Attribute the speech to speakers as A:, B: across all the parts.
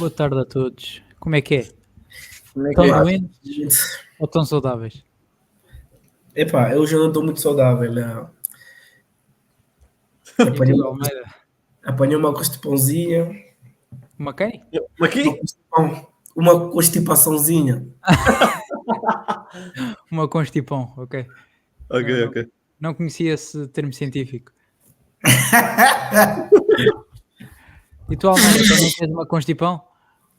A: Boa tarde a todos. Como é que é?
B: Como é que
A: Estão
B: é?
A: doentes ou estão saudáveis?
B: Epá, eu já não estou muito saudável.
A: E
B: Apanhei
A: tu,
B: uma,
A: Almeida?
B: apanhei uma constipãozinha.
A: Uma quem?
B: Uma
C: Aqui?
B: uma constipaçãozinha.
A: Uma constipão, ok.
C: Ok,
A: Não,
C: ok.
A: não conhecia esse termo científico. E tu, Almeida, também tens uma constipão?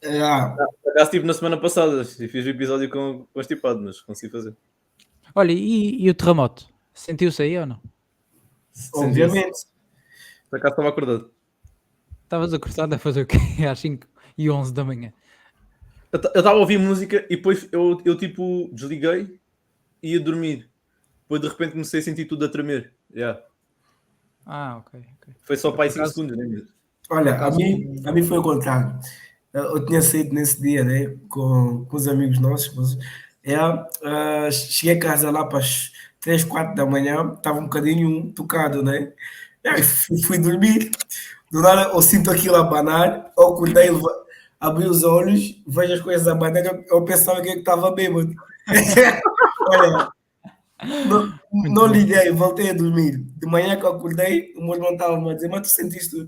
B: Ah,
C: Por acaso estive na semana passada e fiz o episódio com constipado, mas consegui fazer.
A: Olha, e o terremoto? Sentiu-se aí ou não?
C: Sentiu-se.
B: obviamente.
C: Por acaso estava acordado.
A: Estavas acordado a fazer o quê? Às 5h11 da manhã.
C: Eu estava a ouvir música e depois eu tipo desliguei e ia dormir. Depois de repente comecei a sentir tudo a tremer. Yeah.
A: Ah, ok.
C: Foi só
A: Eu,
C: para aí
A: por
C: 5
A: acaso,
C: segundos, né?
A: por
B: Olha, a
A: acaso,
B: mim, a mim foi o contrário. Eu tinha saído nesse dia, né, com os amigos nossos. Cheguei a casa lá para as 3, 4 da manhã, estava um bocadinho tocado, né? E aí fui dormir. Do nada eu sinto aquilo a abanar, eu acordei, abri os olhos, vejo as coisas a abanar, eu pensava que eu estava bêbado. Olha, não,
A: muito
B: não
A: bom.
B: liguei, voltei a dormir. De manhã que eu acordei, o meu irmão estava a dizer, mas tu sentiste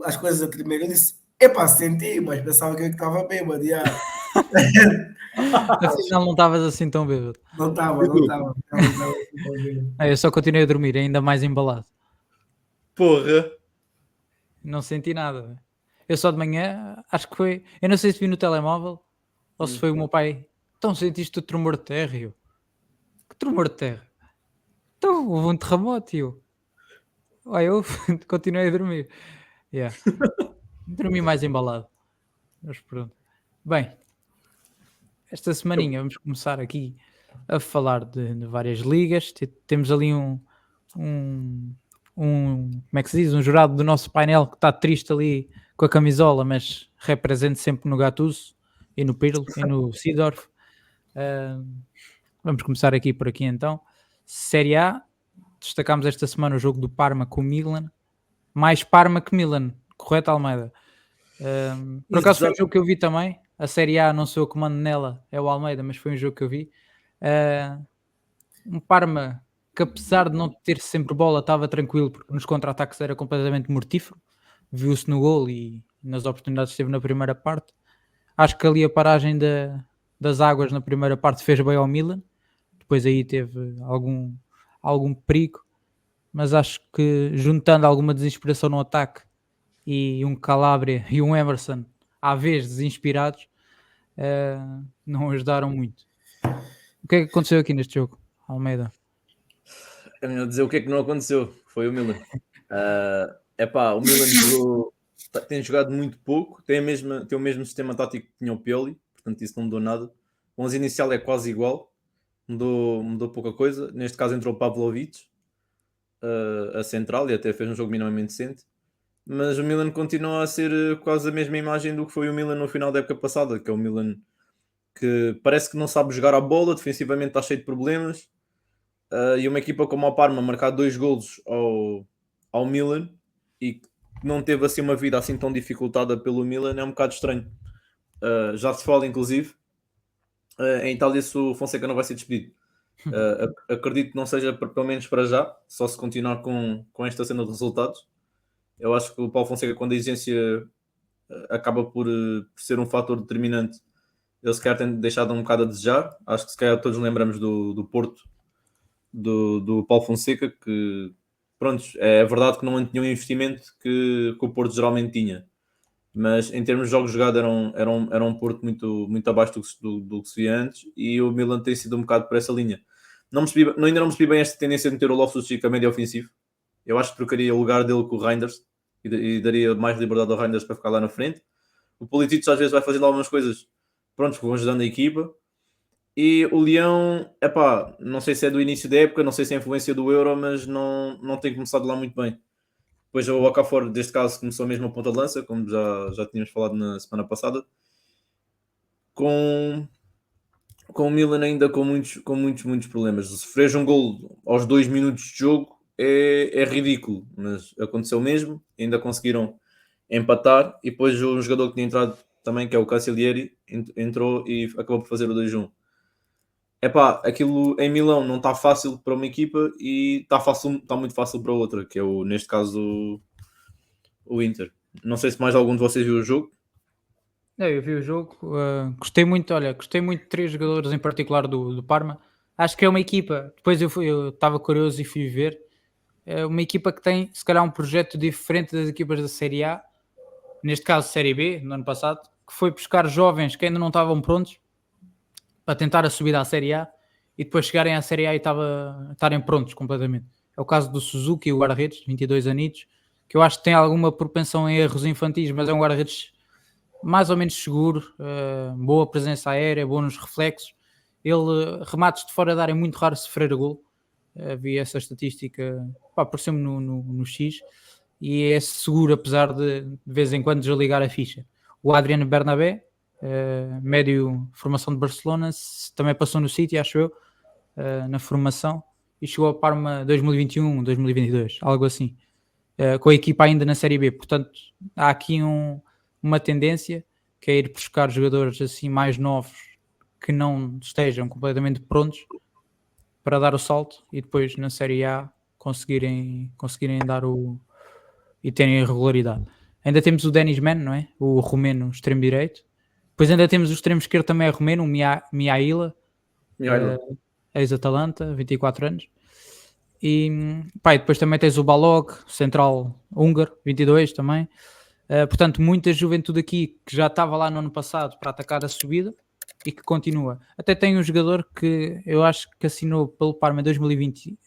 B: as coisas a tremer? Eu disse, epá, senti, mas pensava que eu estava bêbado. Já.
A: Afinal, não estavas assim tão bêbado.
B: Não estava,
C: E
B: não
C: tu?
B: estava. Não estava assim tão bêbado.
A: Eu só continuei a dormir, ainda mais embalado.
C: Porra!
A: Não senti nada. Eu só de manhã, acho que foi. Eu não sei se vi no telemóvel ou se
C: Hum.
A: foi o meu pai. Então sentiste o tremor de terra? E eu, que tremor de terra? Então houve um terremoto. E eu, eu continuei a dormir. Yeah. Dormi mais embalado. Mas pronto. Bem, esta semaninha vamos começar aqui a falar de várias ligas. Temos ali um, como é que se diz? Um jurado do nosso painel que está triste ali com a camisola, mas representa sempre no Gattuso e no Pirlo e no Seedorf. Ah, vamos começar aqui por aqui então. Série A, destacámos esta semana o jogo do Parma com o Milan. Mais Parma que Milan, correto, Almeida? Por acaso foi um
C: Exato.
A: jogo que eu vi também. A Série A, não sou eu que mando nela, é o Almeida, mas foi um jogo que eu vi. Um Parma que, apesar de não ter sempre bola, estava tranquilo, porque nos contra-ataques era completamente mortífero. Viu-se no gol e nas oportunidades que teve na primeira parte. Acho que ali a paragem das águas na primeira parte fez bem ao Milan. Depois aí teve algum perigo, mas acho que juntando alguma desesperação no ataque e um Calabria e um Emerson à vez desinspirados, não ajudaram muito. O que é que aconteceu aqui neste jogo, Almeida?
C: É melhor dizer o que é que não aconteceu. Foi o Milan. Epá, o Milan jogou, tem jogado muito pouco, tem o mesmo sistema tático que tinha o Pioli, portanto isso não mudou nada. O 11 inicial é quase igual, mudou pouca coisa. Neste caso entrou o Pavlovic, a central, e até fez um jogo minimamente decente. Mas o Milan continua a ser quase a mesma imagem do que foi o Milan no final da época passada, que é o Milan que parece que não sabe jogar a bola, defensivamente está cheio de problemas. E uma equipa como o Parma marcar 2 golos ao Milan e que não teve assim uma vida assim tão dificultada pelo Milan é um bocado estranho. Já se fala inclusive em Itália se o Fonseca não vai ser despedido. Acredito que não seja pelo menos para já, só se continuar com esta cena de resultados. Eu acho que o Paulo Fonseca, quando a exigência acaba por ser um fator determinante, ele se calhar tem deixado um bocado a desejar. Acho que se calhar todos lembramos do Porto, do Paulo Fonseca, que pronto, é verdade que não tinha um investimento que o Porto geralmente tinha, mas em termos de jogos jogados era um Porto muito abaixo do que se via antes, e o Milan tem sido um bocado por essa linha. Ainda não percebi bem esta tendência de meter o Loftus-Cheek a médio ofensivo. Eu acho que trocaria o lugar dele com o Reinders e daria mais liberdade ao Reinders para ficar lá na frente. O Politics às vezes vai fazendo algumas coisas, pronto, que vão ajudando a equipa. E o Leão, epá, não sei se é do início da época, não sei se é a influência do Euro, mas não tem começado lá muito bem. Depois o Okafor, deste caso, começou mesmo a ponta de lança, como já tínhamos falado na semana passada, com o Milan ainda com muitos problemas. Sofrer um gol aos 2 minutos de jogo é ridículo, mas aconteceu mesmo, ainda conseguiram empatar, e depois um jogador que tinha entrado também, que é o Cancellieri, entrou e acabou por fazer o 2-1. Epá, aquilo em Milão não está fácil para uma equipa e está muito fácil para outra, que é neste caso o Inter. Não sei se mais algum de vocês viu o jogo.
A: Eu vi o jogo, gostei muito, olha, gostei muito de 3 jogadores em particular do Parma. Acho que é uma equipa, depois eu estava curioso e fui ver, é uma equipa que tem se calhar um projeto diferente das equipas da Série A, neste caso Série B, no ano passado, que foi buscar jovens que ainda não estavam prontos para tentar a subida à Série A e depois chegarem à Série A e estarem prontos completamente. É o caso do Suzuki, o guarda-redes, 22 anitos, que eu acho que tem alguma propensão em erros infantis, mas é um guarda-redes mais ou menos seguro, boa presença aérea, bom nos reflexos. Ele, remates de fora da área, muito raro sofrer gol. Vi essa estatística, apareceu-me no X, e é seguro, apesar de vez em quando desligar a ficha. O Adriano Bernabé, médio formação de Barcelona, também passou no City, acho eu, na formação, e chegou a Parma 2021, 2022, algo assim, com a equipa ainda na Série B. Portanto, há aqui uma tendência que é ir buscar jogadores assim mais novos que não estejam completamente prontos para dar o salto e depois na Série A conseguirem dar e terem regularidade. Ainda temos o Denis Man, não é? O romeno extremo direito. Depois ainda temos o extremo esquerdo, também é romeno, o Mihaila, ex-Atalanta, 24 anos. E depois também tens o Balog, central húngaro, 22 também. Portanto, muita juventude aqui que já estava lá no ano passado para atacar a subida e que continua. Até tem um jogador que eu acho que assinou pelo Parma em 2020,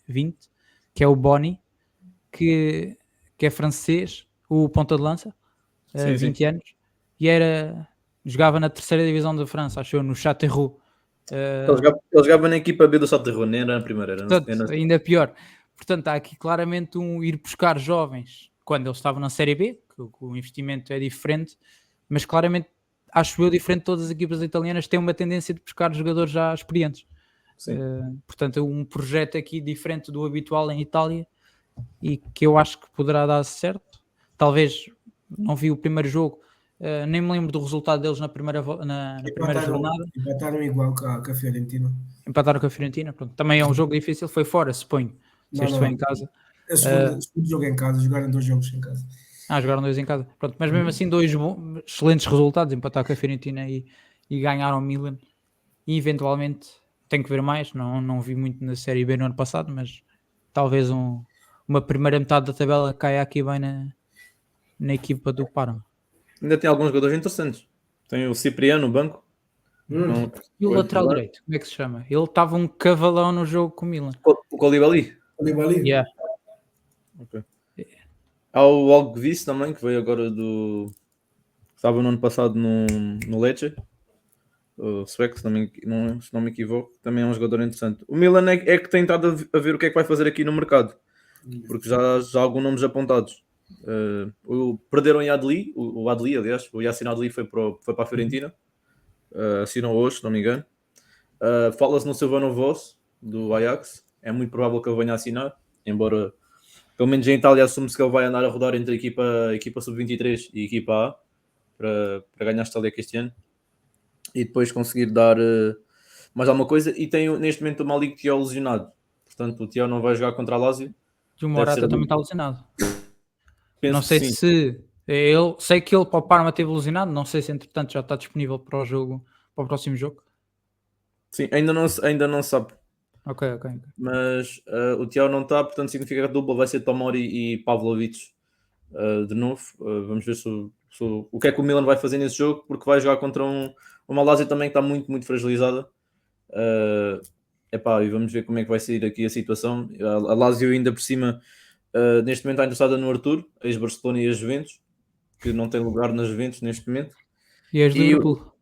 A: que é o Boni, que é francês, o ponta de lança, 20 anos, e jogava na terceira divisão da França, acho eu, no Châteauroux.
C: Ele jogava na equipa B do Châteauroux, nem era na primeira.
A: Portanto, ainda pior. Portanto, há aqui claramente ir buscar jovens quando eles estavam na Série B, que o investimento é diferente, mas claramente acho eu diferente de todas as equipas italianas, têm uma tendência de buscar jogadores já experientes. Portanto, um projeto aqui diferente do habitual em Itália e que eu acho que poderá dar certo. Talvez, não vi o primeiro jogo, nem me lembro do resultado deles na primeira jornada.
B: Empataram igual com a Fiorentina.
A: Empataram com a Fiorentina, pronto. Também é um jogo difícil, foi fora, suponho. Se este foi em casa.
B: É o segundo jogo em casa, jogaram 2 jogos em casa.
A: Jogaram 2 em casa. Pronto, mas mesmo assim, 2 excelentes resultados, empatar com a Fiorentina e ganhar ao Milan. E eventualmente, tenho que ver mais, não vi muito na Série B no ano passado, mas talvez uma primeira metade da tabela caia aqui bem na equipa do Parma.
C: Ainda tem alguns jogadores interessantes. Tem o Cipriano no banco.
A: E o lateral direito, como é que se chama? Ele estava um cavalão no jogo com o Milan.
C: O Koulibaly?
A: Yeah.
C: Okay. Há o Olgvice também, que veio agora estava no ano passado no Lecce. O sueco, se não me equivoco, também é um jogador interessante. O Milan é que tem estado a ver o que é que vai fazer aqui no mercado, porque já há alguns nomes apontados. Perderam o Adli, o Adli, aliás, o Yacine Adli foi para a Fiorentina, assinou hoje, se não me engano. Fala-se no Silvano Voss, do Ajax, é muito provável que ele venha a assinar, embora pelo menos em Itália assume-se que ele vai andar a rodar entre a equipa sub-23 e a equipa A para ganhar esta liga este ano e depois conseguir dar mais alguma coisa. E tem neste momento o Malik Thiaw lesionado, portanto o Thiaw não vai jogar contra a Lazio.
A: E o Morata também está lesionado.
C: Penso
A: não sei
C: que
A: se sei que ele para o Parma teve lesionado, não sei se entretanto já está disponível para o próximo jogo.
C: Sim, ainda não sabe.
A: Ok.
C: Mas o Thiaw não está, portanto significa que a dupla vai ser Tomori e Pavlovic de novo. Vamos ver o que é que o Milan vai fazer nesse jogo, porque vai jogar contra uma Lazio também que está muito, muito fragilizada. E vamos ver como é que vai sair aqui a situação. A Lazio ainda por cima neste momento está interessada no Arthur, ex-Barcelona e ex-Juventus, que não tem lugar nas Juventus neste momento.
A: E ex-Liverpool.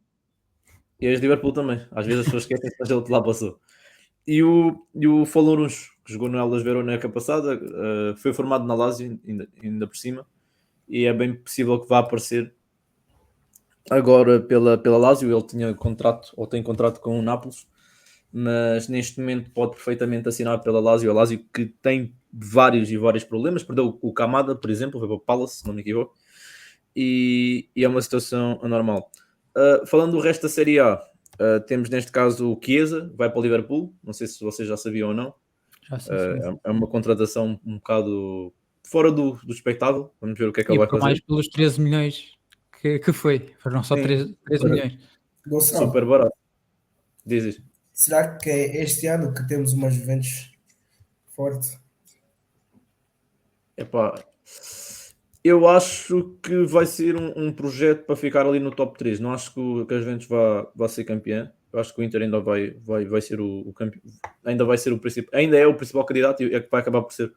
C: E ex-Liverpool também. Às vezes as pessoas esquecem que ele lá passou. E o Faloruns, que jogou no Hellas Verona na época passada, foi formado na Lazio, ainda por cima, e é bem possível que vá aparecer agora pela Lazio. Ele tinha contrato, ou tem contrato com o Nápoles, mas neste momento pode perfeitamente assinar pela Lazio. A Lazio que tem vários problemas, perdeu o Kamada, por exemplo, foi para o Palace, se não me equivoco, e é uma situação anormal. Falando do resto da Série A, temos neste caso o Chiesa, vai para o Liverpool. Não sei se vocês já sabiam ou não.
A: Já sei, sim.
C: É uma contratação um bocado fora do espectável. Vamos ver o que é que
A: E
C: ele vai
A: por mais
C: fazer.
A: pelos 13 milhões que foi. Foram só
C: Sim.
A: 13 milhões.
B: Gonçalo,
C: Super barato. Dizes.
B: será que é este ano que temos uma Juventus forte?
C: Epá, eu acho que vai ser um projeto para ficar ali no top 3. Não acho que a Juventus vá ser campeã. Eu acho que o Inter ainda vai ser o campeão. Ainda vai ser o principal. Ainda é o principal candidato e é que vai acabar por ser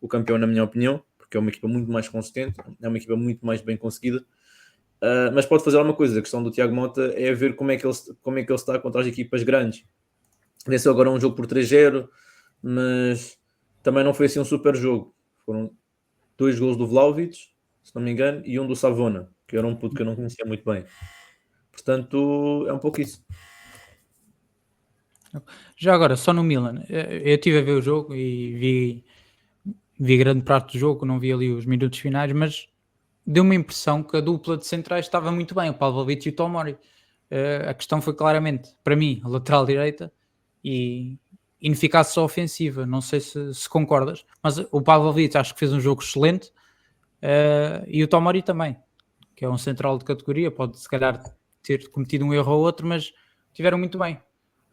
C: o campeão, na minha opinião, porque é uma equipa muito mais consistente, é uma equipa muito mais bem conseguida. Mas pode fazer alguma coisa. A questão do Tiago Mota é ver como é que ele está contra as equipas grandes. Venceu agora um jogo por 3-0, mas também não foi assim um super jogo. Foram 2 gols do Vlahovic, se não me engano, e um do Savona, que era um puto que eu não conhecia muito bem. Portanto, é um pouco isso.
A: Já agora, só no Milan, eu estive a ver o jogo e vi grande parte do jogo, não vi ali os minutos finais, mas deu-me a impressão que a dupla de centrais estava muito bem, o Pavlovic e o Tomori. A questão foi claramente, para mim, a lateral direita e ineficácia ofensiva. Não sei se concordas, mas o Pavlovic acho que fez um jogo excelente, e o Tomori também, que é um central de categoria, pode se calhar ter cometido um erro ou outro, mas tiveram muito bem.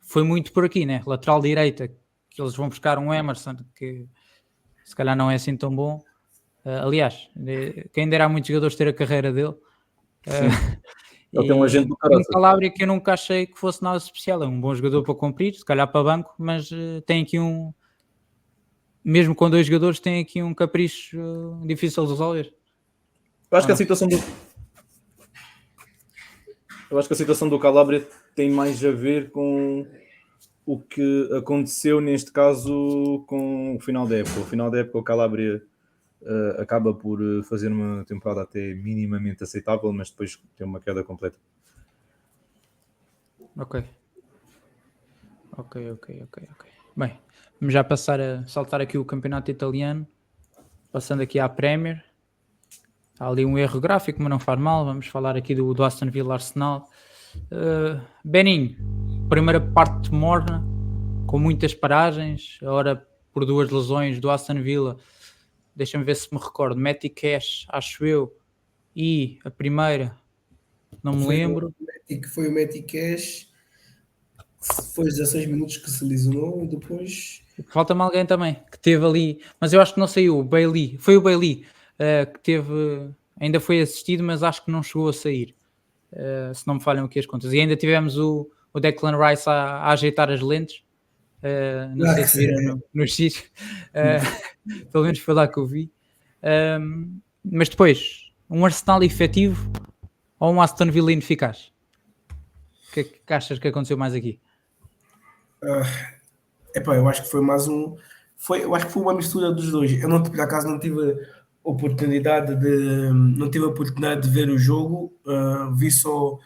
A: Foi muito por aqui, né? Lateral direita, que eles vão buscar um Emerson, que se calhar não é assim tão bom. Aliás, quem dera a muitos jogadores ter a carreira dele.
C: Ele tem um agente do
A: Um
C: caraças.
A: Calabria que eu nunca achei que fosse nada especial. É um bom jogador para cumprir, se calhar para banco, mas tem aqui mesmo com 2 jogadores, tem aqui um capricho difícil de resolver.
C: Eu acho que a situação do Calabria tem mais a ver com o que aconteceu neste caso com o final da época. O final da época o Calabria acaba por fazer uma temporada até minimamente aceitável, mas depois tem uma queda completa.
A: Ok. Bem, vamos já saltar aqui o campeonato italiano, passando aqui à Premier. Há ali um erro gráfico, mas não faz mal. Vamos falar aqui do Aston Villa Arsenal. Beninho, primeira parte morna, com muitas paragens, agora por 2 lesões do Aston Villa. Deixa-me ver se me recordo. Matty Cash, acho eu, e a primeira, não me lembro.
B: E que foi o Matty Cash, foi os 16 minutos que se lesionou e depois.
A: Falta-me alguém também que teve ali, mas eu acho que não saiu. O Bailey, foi o Bailey que teve, ainda foi assistido, mas acho que não chegou a sair. Se não me falham aqui as contas. E ainda tivemos o Declan Rice a ajeitar as lentes. Não sei se viram no X. Pelo menos foi lá que eu vi. Mas depois, um Arsenal efetivo ou um Aston Villa ineficaz? O que é que achas que aconteceu mais aqui?
B: Eu acho que foi mais um. Eu acho que foi uma mistura dos dois. Eu não, por acaso não tive não tive a oportunidade de ver o jogo, vi só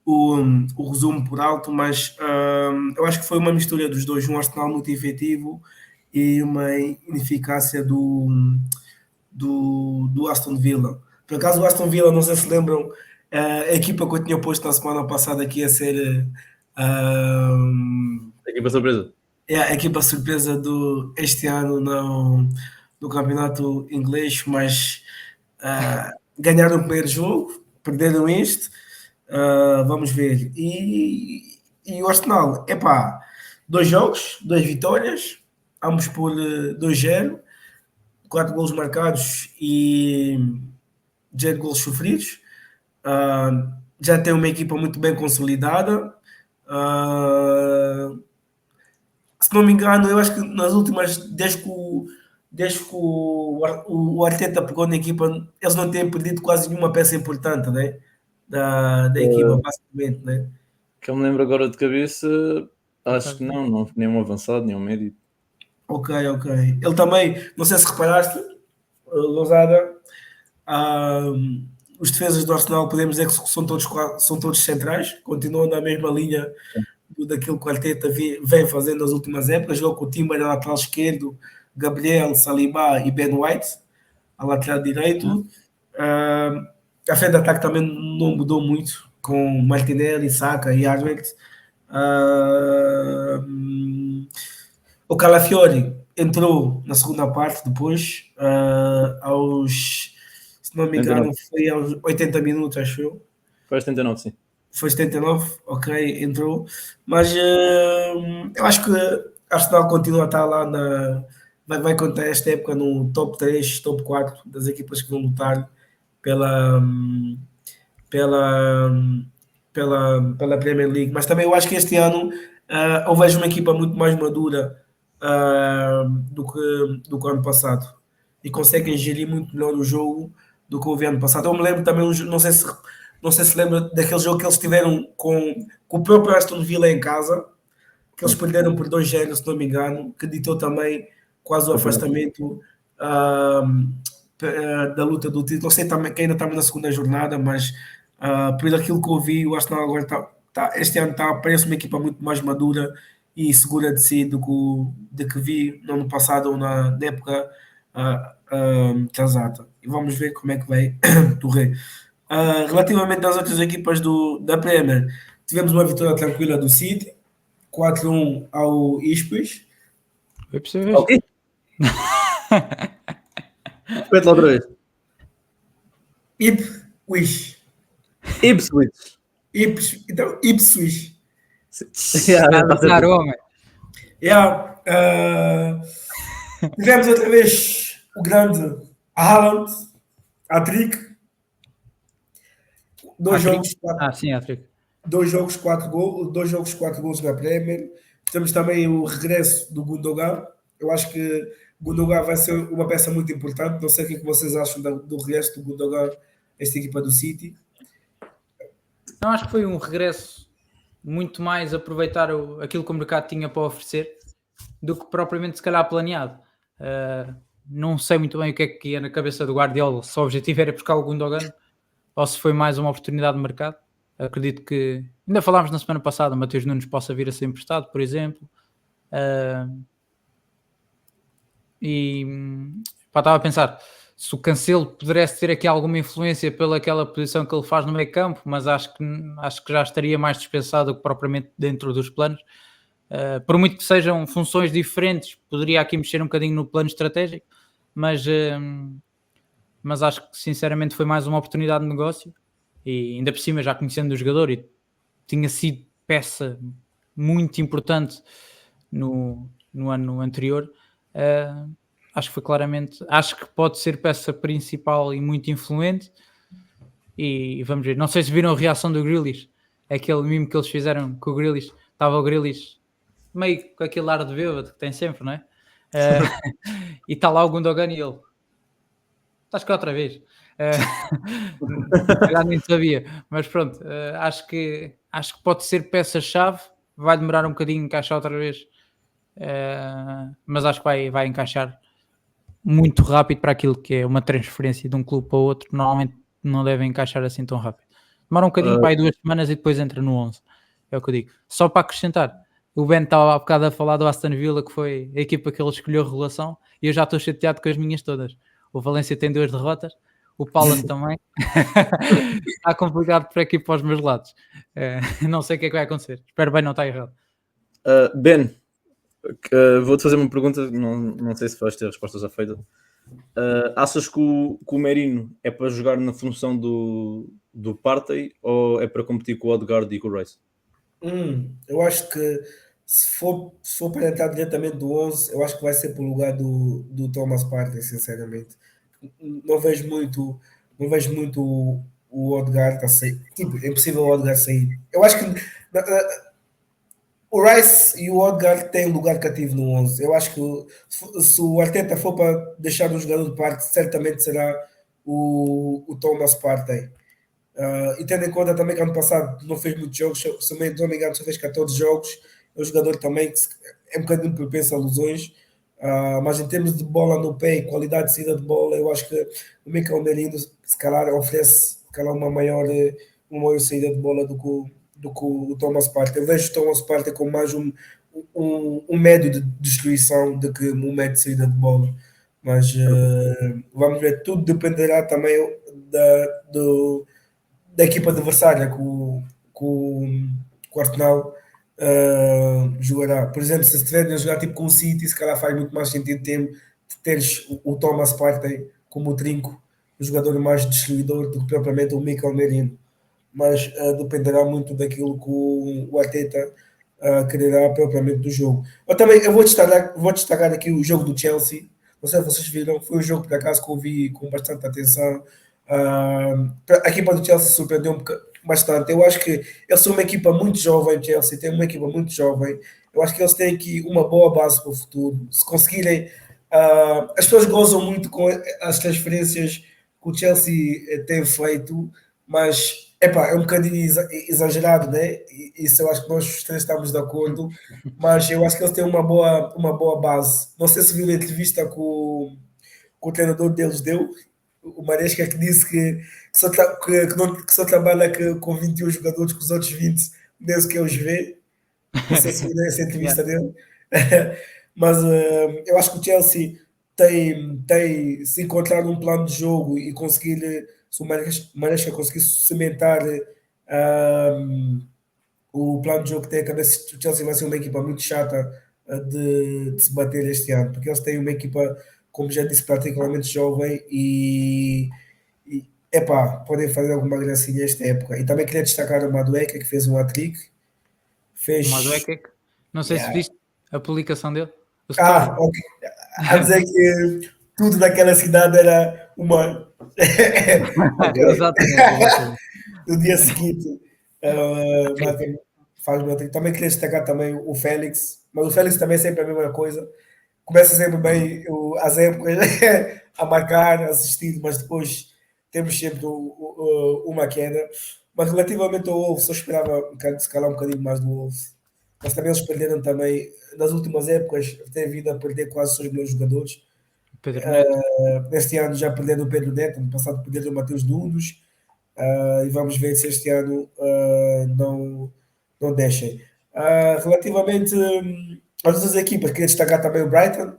B: o resumo por alto, mas eu acho que foi uma mistura dos dois, um Arsenal muito efetivo e uma ineficácia do Aston Villa. Por acaso o Aston Villa, não sei se lembram, a equipa que eu tinha posto na semana passada aqui a ser
C: Equipa surpresa.
B: é a equipa surpresa do este ano no campeonato inglês, mas ganharam o primeiro jogo, perderam este, vamos ver. E o Arsenal, 2 jogos, 2 vitórias, ambos por 2-0, 4 golos marcados e 0 golos sofridos. Já tem uma equipa muito bem consolidada. Se não me engano, eu acho que nas últimas, desde que o Arteta pegou na equipa, eles não têm perdido quase nenhuma peça importante, né? Da equipa, basicamente, né?
C: Que eu me lembro agora de cabeça, acho que não, nem um avançado, nem um médio.
B: Ok. Ele também, não sei se reparaste, Lousada, os defesas do Arsenal, podemos dizer que são todos centrais, continuam na mesma linha daquilo que o Arteta vem fazendo nas últimas épocas. Jogou com o Timber a lateral esquerdo, Gabriel, Saliba e Ben White a lateral direito. A frente de ataque também não mudou muito. com Martinelli, Saka e Havertz. Ah, o Calafiori entrou na segunda parte depois, se não me engano,
C: 79.
B: foi aos 80 minutos, acho eu.
C: Foi 79, sim.
B: Foi 79, ok, entrou. Mas eu acho que Arsenal continua a estar lá vai contar esta época no top 3, top 4 das equipas que vão lutar pela, pela, pela Premier League. Mas também eu acho que este ano eu vejo uma equipa muito mais madura do que o ano passado. E conseguem gerir muito melhor o jogo do que o ano passado. Eu me lembro também, não sei se lembra daquele jogo que eles tiveram com o próprio Aston Villa em casa, que eles
C: Sim.
B: perderam por 2-0, se não me engano, que ditou também quase o afastamento da luta do título. Eu sei também que ainda estamos na segunda jornada, mas por aquilo que eu vi, o Arsenal agora este ano parece uma equipa muito mais madura e segura de si do que vi no ano passado ou na época transata. E vamos ver como é que vai correr. Relativamente às outras equipas da Premier, tivemos uma vitória tranquila do City, 4-1 ao Ipswich.
A: Foi por ser
C: Ok? Repete lá outra vez.
B: Ipswich.
C: Ipswich.
B: Então, Ipswich.
C: Yeah, tá
A: Azar,
C: certo.
A: homem.
B: Yeah, tivemos outra vez o grande Haaland, hat-trick. Dois jogos,
A: Sim, África.
B: 4 gols na Premier. Temos também o regresso do Gundogan. Eu acho que Gundogan vai ser uma peça muito importante. Não sei o que vocês acham do regresso do Gundogan, esta equipa do City.
A: Não, acho que foi um regresso muito mais aproveitar aquilo que o mercado tinha para oferecer do que propriamente se calhar planeado. Não sei muito bem o que é que ia na cabeça do Guardiola, se o objetivo era buscar o Gundogan ou se foi mais uma oportunidade de mercado. Acredito que, ainda falámos na semana passada, o Matheus Nunes possa vir a ser emprestado, por exemplo. Estava a pensar se o Cancelo pudesse ter aqui alguma influência pelaquela posição que ele faz no meio campo, mas acho que já estaria mais dispensado do que propriamente dentro dos planos. Por muito que sejam funções diferentes, poderia aqui mexer um bocadinho no plano estratégico, mas acho que sinceramente foi mais uma oportunidade de negócio e ainda por cima já conhecendo o jogador e tinha sido peça muito importante no ano anterior. Acho que foi claramente, acho que pode ser peça principal e muito influente e vamos ver, não sei se viram a reação do Grealish, aquele mimo que eles fizeram com o Grealish, estava o Grealish meio com aquele ar de bêbado que tem sempre, não é? E está lá o Gundogan e ele estás cá outra vez. Já nem sabia, mas pronto, acho que pode ser peça-chave, vai demorar um bocadinho a encaixar outra vez, mas acho que vai encaixar muito rápido para aquilo que é uma transferência de um clube para o outro. Normalmente não deve encaixar assim tão rápido. Demora um bocadinho para aí 2 semanas e depois entra no 11. É o que eu digo. Só para acrescentar, o Ben estava há bocado a falar do Aston Villa, que foi a equipa que ele escolheu a regulação, e eu já estou chateado com as minhas todas. O Valência tem 2 derrotas, o Palace também. Está complicado por aqui para os meus lados. Não sei o que é que vai acontecer. Espero bem não estar errado.
C: Ben, vou-te fazer uma pergunta, não sei se vais ter a resposta já feita. Achas que o Merino é para jogar na função do Partey ou é para competir com o Odegaard e com o Rice?
B: Eu acho que se for para entrar diretamente do 11, eu acho que vai ser pelo lugar do Thomas Partey, sinceramente. Não vejo muito o Odegaard a sair. Tipo, é impossível o Odegaard sair. Eu acho que o Rice e o Odegaard têm um lugar cativo no 11. Eu acho que se o Arteta for para deixar um jogador de parte, certamente será o Thomas Partey. E tendo em conta também que ano passado não fez muitos jogos, se não me engano, só fez 14 jogos. É um jogador também que é um bocadinho propenso a lesões. Mas em termos de bola no pé e qualidade de saída de bola, eu acho que o Mikel Merino se calhar oferece uma maior saída de bola do que o Thomas Partey. Eu vejo o Thomas Partey como mais um médio de destruição do que um médio de saída de bola. Mas vamos ver, tudo dependerá também da equipa adversária que o Arsenal jogará. Por exemplo, se estiverem a jogar tipo com o City, se calhar faz muito mais sentido teres o Thomas Partey como o trinco, o jogador mais destruidor do que propriamente o Mikel Merino. Mas dependerá muito daquilo que o Arteta quererá propriamente do jogo. Eu vou destacar aqui o jogo do Chelsea. Não sei se vocês viram, foi um jogo por acaso que eu vi com bastante atenção. A equipa do Chelsea surpreendeu bastante. Eu acho que eles são uma equipa muito jovem, Chelsea tem uma equipa muito jovem. Eu acho que eles têm aqui uma boa base para o futuro. Se conseguirem, as pessoas gozam muito com as transferências que o Chelsea tem feito, mas epá, é um bocadinho exagerado, né? Isso eu acho que nós os três estamos de acordo, mas eu acho que eles têm uma boa base. Não sei se viram a entrevista que o treinador deles deu, o Maresca, que disse que só trabalha com 21 jogadores, com os outros 20 desde que eles vê. Não sei se viram essa
A: Yeah.
B: entrevista dele. Mas eu acho que o Chelsea tem se encontrar um plano de jogo e conseguir, se o Maresca conseguir cimentar o plano de jogo que tem a cabeça, o Chelsea vai ser uma equipa muito chata de se bater este ano, porque eles têm uma equipa, como já disse, particularmente jovem e epá, podem fazer alguma gracinha esta época. E também queria destacar o Madueca, que fez um hat-trick,
A: O
B: fez.
A: Madueca, não sei se
B: Yeah.
A: viste a publicação dele, o story.
B: Ok. A dizer que tudo naquela cidade era uma. Ok.
A: Exatamente.
B: No dia seguinte, Martin faz o meu trick. Também queria destacar também o Félix, mas o Félix também é sempre a mesma coisa. Começa sempre bem as épocas a marcar, a assistir, mas depois temos sempre uma queda. Mas relativamente ao Wolves, eu esperava se calhar um bocadinho mais do Wolves. Mas também eles perderam também, nas últimas épocas, têm vindo a perder quase os seus melhores jogadores.
A: Pedro Neto.
B: Este ano já perderam o Pedro Neto, no passado perderam o Mateus Nunes. E vamos ver se este ano não deixem. Relativamente às duas equipas, queria destacar também o Brighton,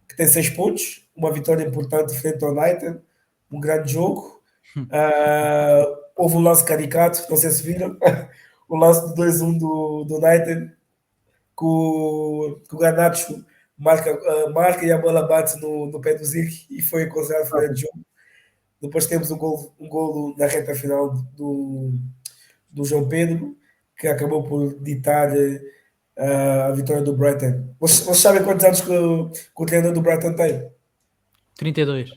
B: que tem 6 pontos, uma vitória importante frente ao United, um grande jogo. Houve um lance caricato, não sei se viram, o lance de 2-1 do United, que o Garnacho marca e a bola bate no pé do Zic e foi considerado fora de jogo. Depois temos um golo na reta final do João Pedro, que acabou por ditar a vitória do Brighton. Vocês sabem quantos anos que o treinador do Brighton tem?
A: 32.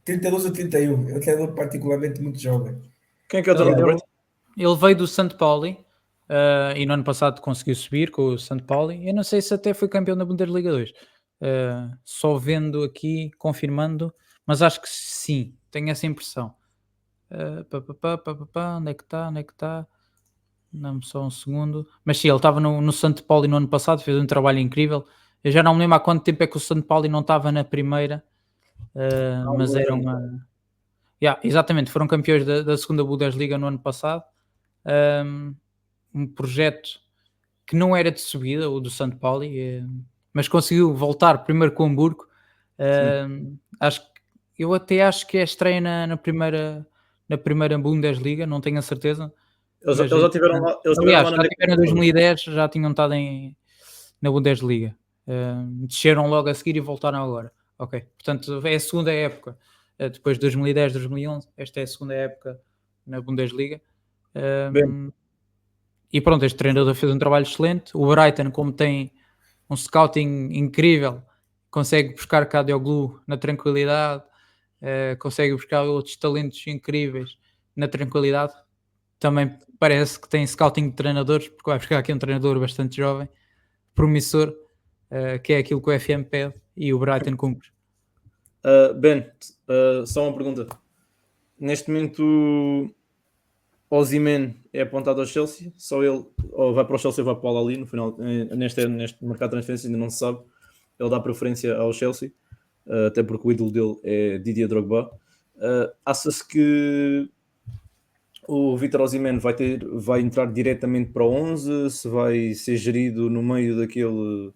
B: 32 ou 31. É um treinador particularmente muito jovem.
C: Quem é que é o treinador do
A: Ele,
C: Brighton?
A: ele veio do St. Pauli e no ano passado conseguiu subir com o St. Pauli. Eu não sei se até foi campeão da Bundesliga 2. Só vendo aqui, confirmando, mas acho que sim, tenho essa impressão. Onde é que está? Onde é que está? Não, só um segundo. Mas sim, ele estava no St. Pauli no ano passado, fez um trabalho incrível. Eu já não me lembro há quanto tempo é que o St. Pauli não estava na primeira, mas era uma. Yeah, exatamente, foram campeões da segunda Bundesliga no ano passado. Um projeto que não era de subida, o do St. Pauli, mas conseguiu voltar primeiro com o Hamburgo. Eu até acho que é estreia na primeira Bundesliga, não tenho a certeza.
C: Eles
A: Mas,
C: já tiveram lá. Eles tiveram
A: aliás,
C: lá
A: já
C: na
A: tiveram em 2010, já tinham estado na Bundesliga. Desceram logo a seguir e voltaram agora. Ok, portanto é a segunda época. Depois de 2010, 2011, esta é a segunda época na Bundesliga. E pronto, este treinador fez um trabalho excelente. O Brighton, como tem um scouting incrível, consegue buscar Kadioglu na tranquilidade, consegue buscar outros talentos incríveis na tranquilidade. Também parece que tem scouting de treinadores, porque vai buscar aqui um treinador bastante jovem, promissor, que é aquilo que o FM pede e o Brighton cumpre.
C: Ben, só uma pergunta. Neste momento, Osimhen é apontado ao Chelsea, só ele, ou vai para o Chelsea ou vai para o Al-Ahly no final, neste mercado de transferência, ainda não se sabe. Ele dá preferência ao Chelsea, até porque o ídolo dele é Didier Drogba. Acha-se que o Vítor Osimhen vai entrar diretamente para o 11, se vai ser gerido no meio daquele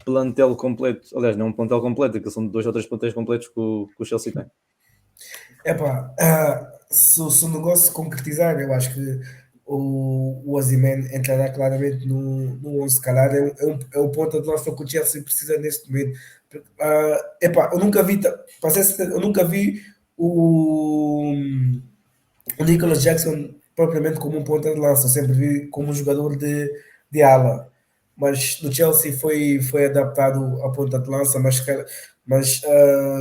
C: plantel completo, aliás, não é um plantel completo, que são 2 ou 3 plantéis completos que o Chelsea tem.
B: Epá, se o negócio se concretizar, eu acho que o Osimhen entrará claramente no 11, se calhar é o ponto de lança que o Chelsea precisa neste momento. Epá, eu nunca vi, para ser sincero, eu nunca vi o Nicolas Jackson propriamente como um ponta de lança, eu sempre vi como um jogador de ala, mas no Chelsea foi adaptado à ponta de lança, mas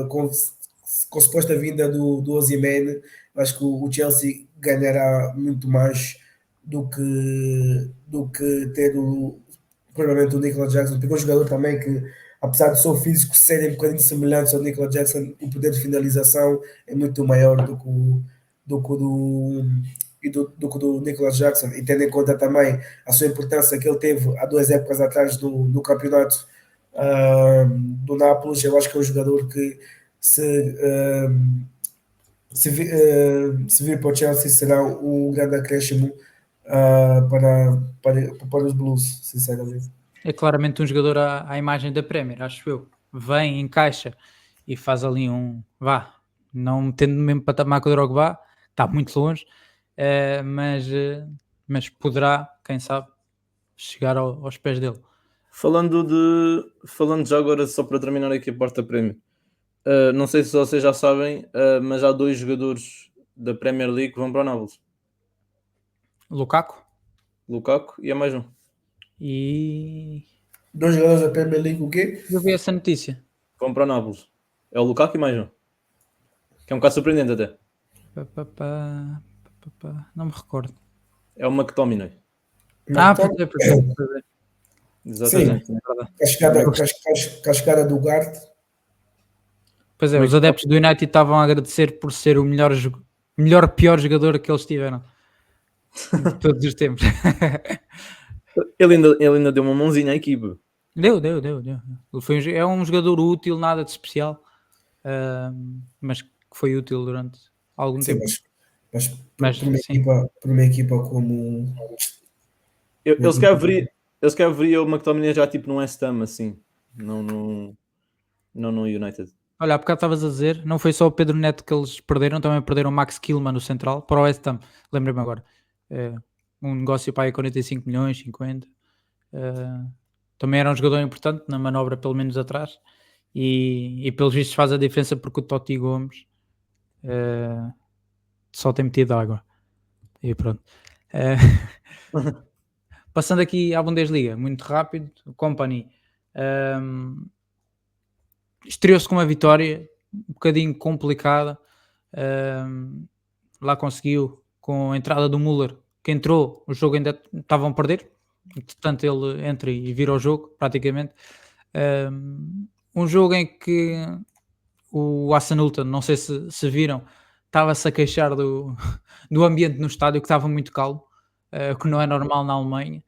B: com suposta vinda do Osimhen, acho que o Chelsea ganhará muito mais do que ter provavelmente o Nicolas Jackson, porque é um jogador também que, apesar do seu físico serem um bocadinho semelhantes ao Nicolas Jackson, o poder de finalização é muito maior do que o do Nicolas Jackson, e tendo em conta também a sua importância que ele teve há 2 épocas atrás no campeonato do Nápoles, eu acho que é um jogador que se, ah, se vir para o Chelsea será um grande acréscimo para os Blues, sinceramente.
A: É claramente um jogador à imagem da Premier, acho eu. Vem, encaixa e faz ali não tendo o mesmo patamar que o Drogba, está muito longe, mas poderá, quem sabe, chegar aos pés dele.
C: Falando já agora, só para terminar aqui a parte da Premier. Não sei se vocês já sabem, mas há 2 jogadores da Premier League que vão para o Nápoles.
A: Lukaku
C: Lukaku e é mais um.
A: e
B: 2 jogadores da Premier League, o quê?
A: eu vi essa notícia.
C: Vão para o Nápoles. É o Lukaku e mais um. Que é um bocado surpreendente até.
A: Não me recordo.
C: É o McTominay.
A: Pois é.
C: Exatamente.
B: Sim,
A: É verdade.
B: com a chegada do Gart,
A: Pois é, os adeptos do United estavam a agradecer por ser o pior jogador que eles tiveram de todos os tempos.
C: Ele ainda deu uma mãozinha à equipe.
A: Deu. Ele é um jogador útil, nada de especial, mas que foi útil durante algum
B: sim,
A: tempo.
B: mas
A: Sim.
B: por uma equipa como.
C: Eu se calhar veria o McTominay já tipo num West Ham, assim. Não no United.
A: Olha, há bocado estavas a dizer, não foi só o Pedro Neto que eles perderam, também perderam o Max Kilman no Central para o West Ham. Lembrei-me agora. Um negócio para aí 45 milhões, 50. Também era um jogador importante na manobra, pelo menos atrás. E pelos vistos faz a diferença porque o Totti Gomes só tem metido água. E pronto. Passando aqui à Bundesliga, muito rápido, o Company estreou-se com uma vitória um bocadinho complicada. Lá conseguiu, com a entrada do Müller, que entrou, o jogo ainda estavam a perder, portanto ele entra e vira o jogo, praticamente. Um jogo em que o Hasenhüttl, não sei se viram, estava-se a queixar do ambiente no estádio, que estava muito calmo, que não é normal na Alemanha.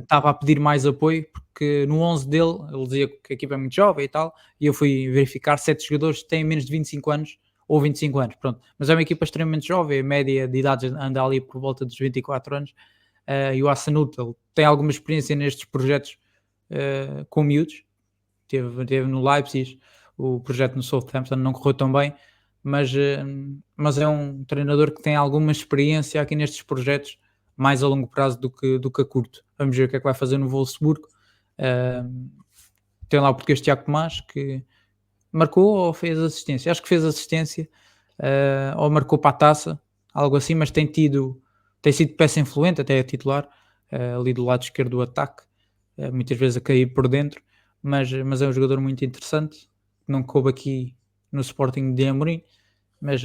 A: Estava a pedir mais apoio, porque no 11 dele, ele dizia que a equipa é muito jovem e tal, e eu fui verificar, 7 jogadores têm menos de 25 anos, ou 25 anos, pronto. Mas é uma equipa extremamente jovem, a média de idade anda ali por volta dos 24 anos, e o Hasenhüttl tem alguma experiência nestes projetos com miúdos, teve no Leipzig, o projeto no Southampton não correu tão bem, mas é um treinador que tem alguma experiência aqui nestes projetos, mais a longo prazo do que a curto. Vamos ver o que é que vai fazer no Wolfsburgo. Tem lá o português Tiago Tomás, que marcou ou fez assistência? Acho que fez assistência, ou marcou para a taça, algo assim, mas tem sido peça influente, até é titular, ali do lado esquerdo do ataque, muitas vezes a cair por dentro, mas é um jogador muito interessante, que não coube aqui no Sporting de Amorim, mas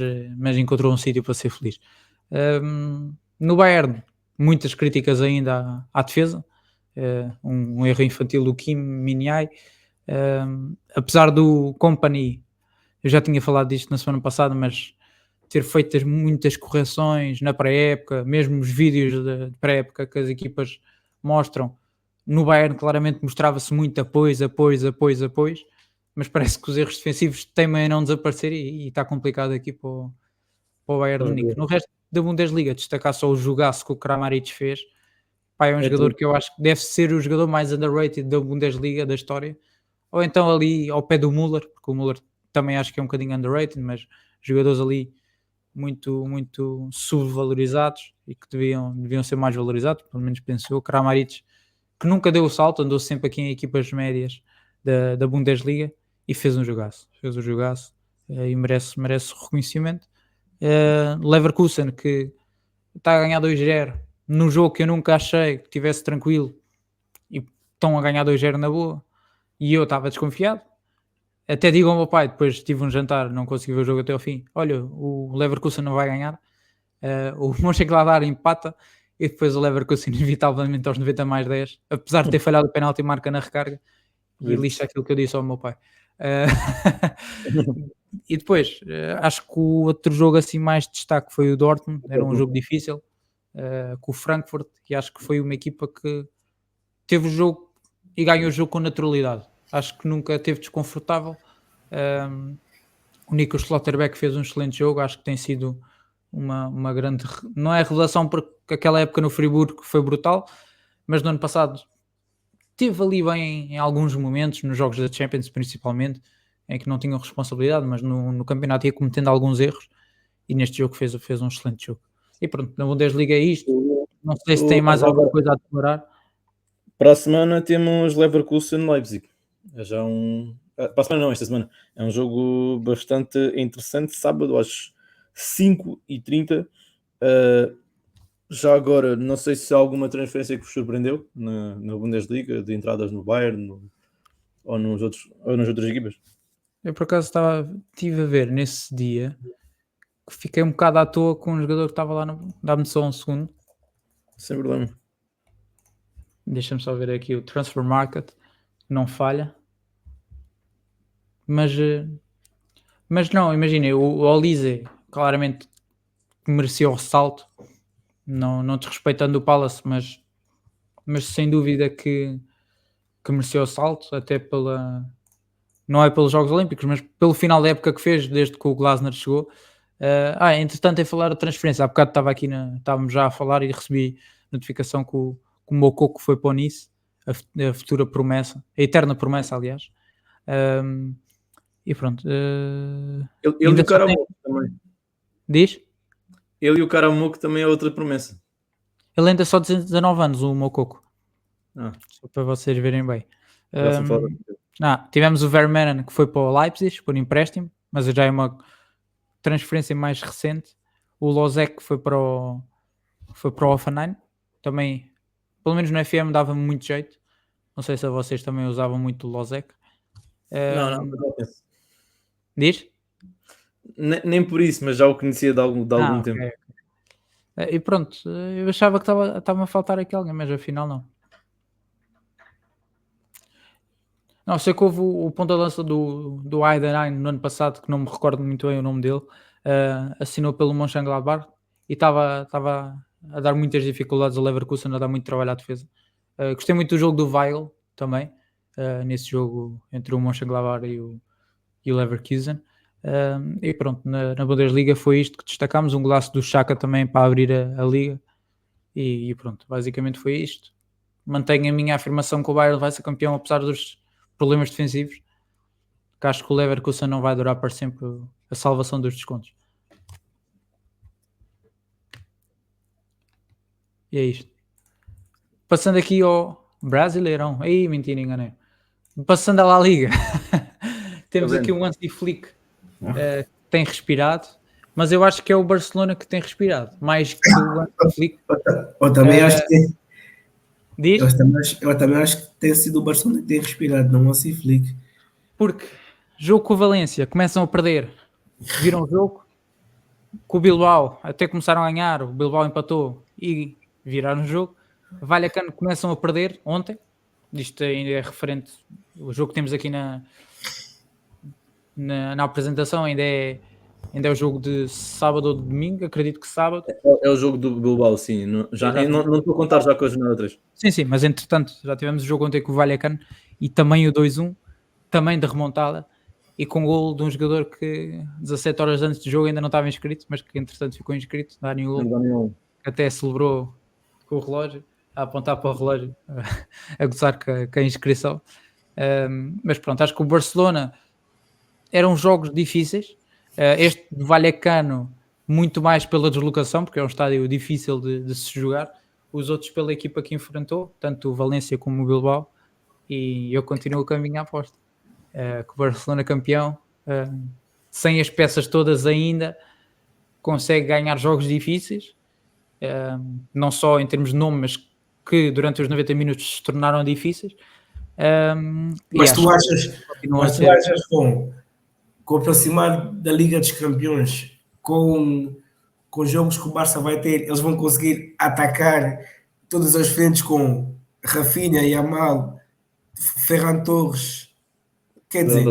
A: encontrou um sítio para ser feliz. No Bayern, muitas críticas ainda à defesa, um erro infantil do Kim Min-jae, apesar do Company, eu já tinha falado disto na semana passada, mas ter feito muitas correções na pré-época, mesmo os vídeos de pré-época que as equipas mostram, no Bayern claramente mostrava-se muito apoio, mas parece que os erros defensivos temem a não desaparecer e está complicado aqui para o Bayern de Munique. No resto da Bundesliga, destacar só o jogaço que o Kramaric fez. É um jogador que eu acho que deve ser o jogador mais underrated da Bundesliga da história, ou então ali ao pé do Müller, porque o Müller também acho que é um bocadinho underrated, mas jogadores ali muito subvalorizados e que deviam ser mais valorizados, pelo menos penso eu. Kramaric, que nunca deu o salto, andou sempre aqui em equipas médias da Bundesliga e fez um jogaço, e merece reconhecimento. Leverkusen, que está a ganhar 2-0 num jogo que eu nunca achei que estivesse tranquilo e estão a ganhar 2-0 na boa, e eu estava desconfiado. Até digo ao meu pai, depois tive um jantar, não consegui ver o jogo até ao fim, olha, o Leverkusen não vai ganhar, o Mönchengladbach empata, e depois o Leverkusen inevitavelmente aos 90 mais 10, apesar de ter falhado o penalti, marca na recarga, e lixa aquilo que eu disse ao meu pai. E depois, acho que o outro jogo assim mais de destaque foi o Dortmund, era um jogo difícil, com o Frankfurt, e acho que foi uma equipa que teve o jogo e ganhou o jogo com naturalidade. Acho que nunca teve desconfortável. O Nico Schlotterbeck fez um excelente jogo, acho que tem sido uma grande... Não é revelação porque aquela época no Friburgo foi brutal, mas no ano passado teve ali bem em alguns momentos, nos jogos da Champions principalmente, em que não tinham responsabilidade, mas no campeonato ia cometendo alguns erros, e neste jogo fez um excelente jogo. E pronto, na Bundesliga é isto. Não sei se tem mais alguma coisa a declarar.
C: Para a semana temos Leverkusen-Leipzig. É já para a semana não, esta semana. É um jogo bastante interessante. Sábado às 5h30. Já agora, não sei se há alguma transferência que vos surpreendeu na Bundesliga, de entradas no Bayern ou nas outras equipas.
A: Eu por acaso estive a ver nesse dia, que fiquei um bocado à toa com um jogador que estava lá. Dá-me só um segundo.
C: Sem problema.
A: Deixa-me só ver aqui o Transfer Market, não falha. Mas não, imaginem, o Olise claramente merecia o ressalto, não desrespeitando o Palace, mas sem dúvida que mereceu o salto, até não é pelos Jogos Olímpicos, mas pelo final da época que fez, desde que o Glasner chegou. Entretanto, em falar de transferência, há bocado estávamos já a falar e recebi notificação que o Moukoko foi para o Nice, a futura promessa, a eterna promessa, aliás. E pronto.
C: Ele e o Karamouk também.
A: Diz?
C: Ele e o Karamouk também é outra promessa.
A: Ele ainda só 19 anos, o Moukoko. Só para vocês verem bem. Tivemos o Vermaelen, que foi para o Leipzig por empréstimo, mas já é uma transferência mais recente. O Lozek foi para o Hoffenheim, também, pelo menos no FM, dava-me muito jeito. Não sei se vocês também usavam muito o Lozek.
C: Não.
A: Diz?
C: Nem por isso, mas já o conhecia de algum tempo.
A: Okay. E pronto, eu achava que estava a faltar aqui alguém, mas afinal não. Não, sei que houve o ponta-lança do Heidenheim no ano passado, que não me recordo muito bem o nome dele, assinou pelo Mönchengladbach e estava a dar muitas dificuldades ao Leverkusen, a dar muito trabalho à defesa. Gostei muito do jogo do Weigl também, nesse jogo entre o Mönchengladbach e o Leverkusen. E pronto, na Bundesliga foi isto que destacámos, um golaço do Xhaka também para abrir a liga, e pronto, basicamente foi isto. Mantenho a minha afirmação que o Bayern vai ser campeão apesar dos problemas defensivos, que acho que o Leverkusen não vai durar para sempre a salvação dos descontos. E é isto. Passando aqui ao Brasileirão. Aí, mentira, enganei. Passando à La Liga. Temos aqui um anti-flick que tem respirado, mas eu acho que é o Barcelona que tem respirado, mais que o anti-flick.
B: Eu também acho que
A: Diz?
B: Eu também acho que tem sido o Barcelona que tem respirado, não o anti-flick.
A: Porque jogo com o Valência, começam a perder, viram o jogo, com o Bilbao, até começaram a ganhar, o Bilbao empatou e viraram o jogo. Vallecano começam a perder ontem, isto ainda é referente, o jogo que temos aqui na apresentação ainda é o jogo de sábado ou de domingo, acredito que sábado.
C: É o jogo do Bilbao, sim. Não estou a contar já com a jornada 3.
A: Sim, mas entretanto já tivemos o jogo ontem com o Vallecano e também o 2-1, também de remontada, e com golo de um jogador que 17 horas antes do jogo ainda não estava inscrito, mas que entretanto ficou inscrito, Dani Olmo, que até celebrou com o relógio, a apontar para o relógio, a gozar com a inscrição. Mas pronto, acho que o Barcelona eram jogos difíceis. Este do Vallecano muito mais pela deslocação, porque é um estádio difícil de se jogar, os outros pela equipa que enfrentou, tanto o Valência como o Bilbao, e eu continuo com a minha aposta. Que o Barcelona campeão, sem as peças todas ainda, consegue ganhar jogos difíceis, não só em termos de nome, mas que durante os 90 minutos se tornaram difíceis.
B: Mas tu
A: continua a
B: tu
A: ser.
B: achas com o aproximar da Liga dos Campeões, com jogos que o Barça vai ter, eles vão conseguir atacar todas as frentes com Rafinha, Yamal, Ferran Torres, quer dizer,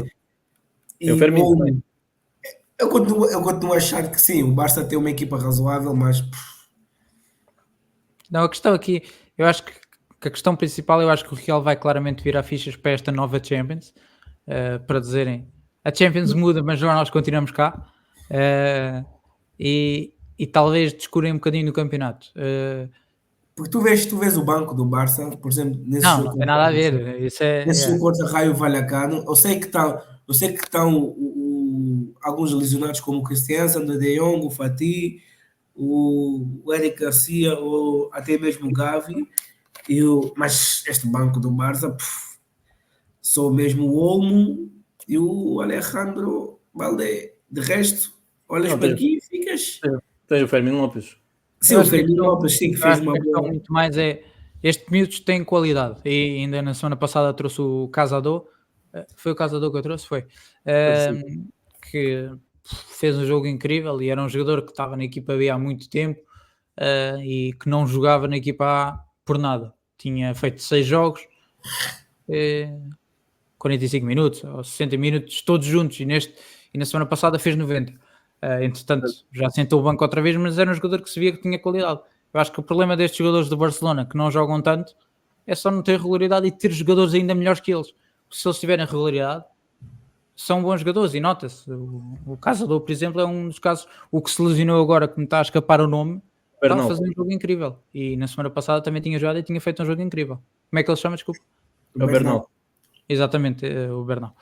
C: É o
B: e
C: Fermin também.
B: Olmo. Eu continuo a achar que sim, o Barça tem uma equipa razoável, mas
A: Não, a questão aqui, eu acho que a questão principal, eu acho que o Real vai claramente virar fichas para esta nova Champions, para dizerem, a Champions muda, mas nós continuamos cá, e talvez descurem um bocadinho no campeonato.
B: porque tu vês o banco do Barça, por exemplo,
A: Não, não tem nada a ver, isso
B: nesse
A: é.
B: jogo contra Raio Vallecano, eu sei que estão alguns lesionados como o Christensen, o De Jong, o Fati, o Eric Garcia ou até mesmo o Gavi, mas este banco do Barça, só mesmo o Olmo e o Alejandro Balde. De resto, olhas
C: Não,
B: para aqui e ficas.
C: tens o Fermin Lopes.
B: Sim,
A: Eu
B: o
A: acho que a
B: Fernando
A: questão,
B: Lopes sim que
A: eu
B: fez
A: acho
B: uma
A: que a questão
B: boa.
A: muito mais é este miúdos tem qualidade e ainda na semana passada trouxe o Casado, foi o Casado que eu trouxe, foi que fez um jogo incrível e era um jogador que estava na equipa B há muito tempo e que não jogava na equipa A por nada, tinha feito 6 jogos, 45 minutos ou 60 minutos todos juntos e na semana passada fez 90. Entretanto, já sentou o banco outra vez, mas era um jogador que se via que tinha qualidade. Eu acho que o problema destes jogadores do Barcelona que não jogam tanto é só não ter regularidade e ter jogadores ainda melhores que eles. Se eles tiverem regularidade, são bons jogadores e nota-se. O Casador, por exemplo, é um dos casos. O que se lesionou agora, que me está a escapar o nome, está a
C: Bernal.
A: fazer um jogo incrível. E na semana passada também tinha jogado e tinha feito um jogo incrível. Como é que ele se chama? Desculpa.
C: É o Bernal.
A: Exatamente, o Bernal.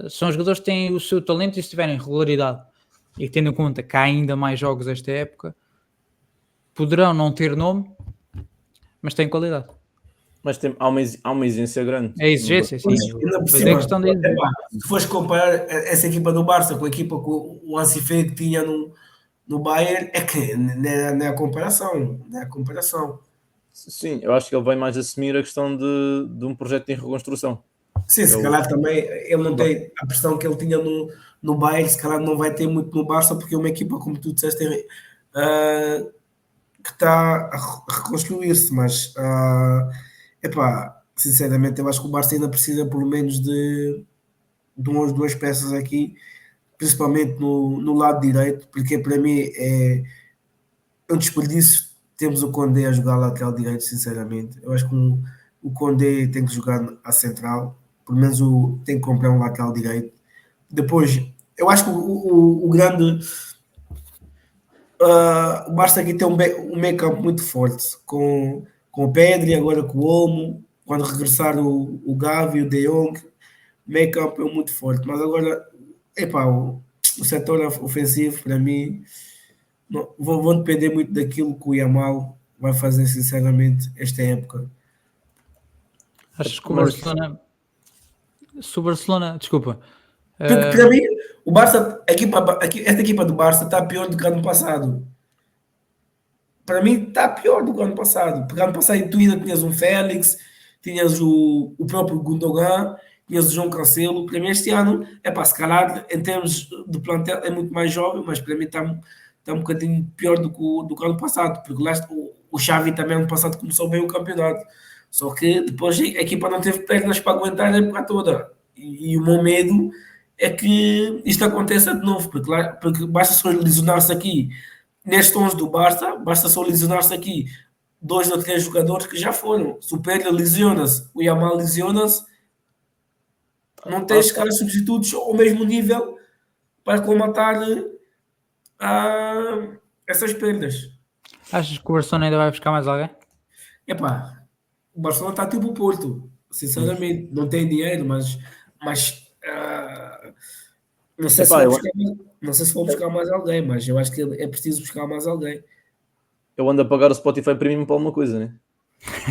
A: São jogadores que têm o seu talento e se tiverem regularidade e tendo em conta que há ainda mais jogos esta época, poderão não ter nome, mas têm qualidade.
C: Mas há uma exigência grande.
A: É exigência, sim.
B: Pois, ainda por
A: Pois é
B: cima,
A: a questão da exigência.
B: se fores comparar essa equipa do Barça com a equipa que o Hansi Flick tinha no Bayern, é que não é a comparação. Não é a comparação.
C: Sim, eu acho que ele vai mais assumir a questão de um projeto em reconstrução.
B: Sim, se calhar também ele não tem a pressão que ele tinha no Bayern, se calhar não vai ter muito no Barça, porque é uma equipa, como tu disseste, que está a reconstruir-se, mas sinceramente eu acho que o Barça ainda precisa pelo menos de umas duas peças aqui, principalmente no lado direito, porque para mim é um desperdício. Temos o Condé a jogar lateral direito, sinceramente. Eu acho que o Condé tem que jogar à central, pelo menos tem que comprar um lateral direito. Depois, eu acho que o grande. O Barça aqui tem um meio campo muito forte, com o Pedri, agora com o Olmo, quando regressar o Gavi, o De Jong, o meio campo é muito forte, mas agora, o setor ofensivo, para mim, vão depender muito daquilo que o Yamal vai fazer, sinceramente, esta época.
A: Acho que o Barcelona. Se o Barcelona. Desculpa.
B: Porque para mim, o Barça, esta equipa do Barça está pior do que ano passado. Para mim, está pior do que ano passado. Porque ano passado tu ainda tinhas um Félix, tinhas o próprio Gundogan, tinhas o João Cancelo. Para mim, este ano, se calhar, em termos de plantel, é muito mais jovem, mas para mim está um bocadinho pior do que ano passado. Porque lá o Xavi também ano passado começou bem o campeonato. Só que depois a equipa não teve pernas para aguentar a época toda. E o meu medo é que isto aconteça de novo, porque basta só lesionar-se aqui nestes 11 do Barça, basta só lesionar-se aqui 2 ou 3 jogadores que já foram. Se o Pedro lesiona-se, o Yamal lesiona-se, não tens caras substitutos ao mesmo nível para comatar essas perdas.
A: Achas que o Barcelona ainda vai buscar mais alguém?
B: O Barcelona está tipo o Porto, sinceramente, não tem dinheiro, mas Não sei se
C: Epá,
B: vou
C: eu,
B: buscar, não sei se vou buscar mais alguém, mas eu acho que é preciso buscar mais alguém.
C: eu ando a pagar o Spotify Premium para alguma coisa, né?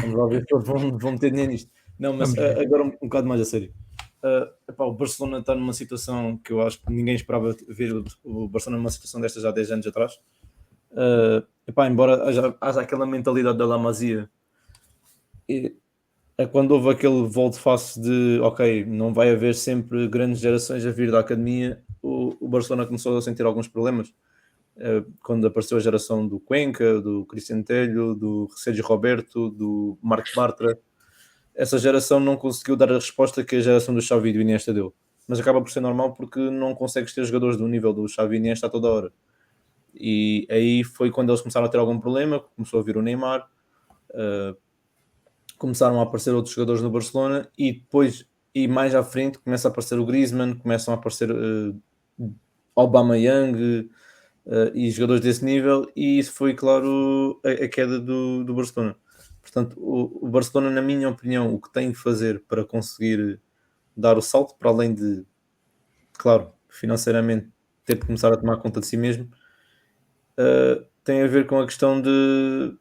C: Vamos lá ver se eles vão meter dinheiro nisto. Não, mas
A: Vamos ver.
C: agora um bocado mais a sério. Epá, o Barcelona está numa situação que eu acho que ninguém esperava ver o Barcelona numa situação destas há 10 anos atrás. Epá, embora haja aquela mentalidade da La Masia, é quando houve aquele volte-face de ok, não vai haver sempre grandes gerações a vir da academia, o Barcelona começou a sentir alguns problemas. Quando apareceu a geração do Cuenca, do Cristiano Telho, do Sérgio Roberto, do Marco Bartra, essa geração não conseguiu dar a resposta que a geração do Xavi e do Iniesta deu. Mas acaba por ser normal porque não consegues ter jogadores do nível do Xavi e Iniesta a toda hora. E aí foi quando eles começaram a ter algum problema, começou a vir o Neymar, começaram a aparecer outros jogadores no Barcelona e depois, e mais à frente, começa a aparecer o Griezmann, começam a aparecer Aubameyang e jogadores desse nível, e isso foi, claro, a queda do Barcelona. Portanto, o Barcelona, na minha opinião, o que tem que fazer para conseguir dar o salto, para além de, claro, financeiramente ter de começar a tomar conta de si mesmo, tem a ver com a questão do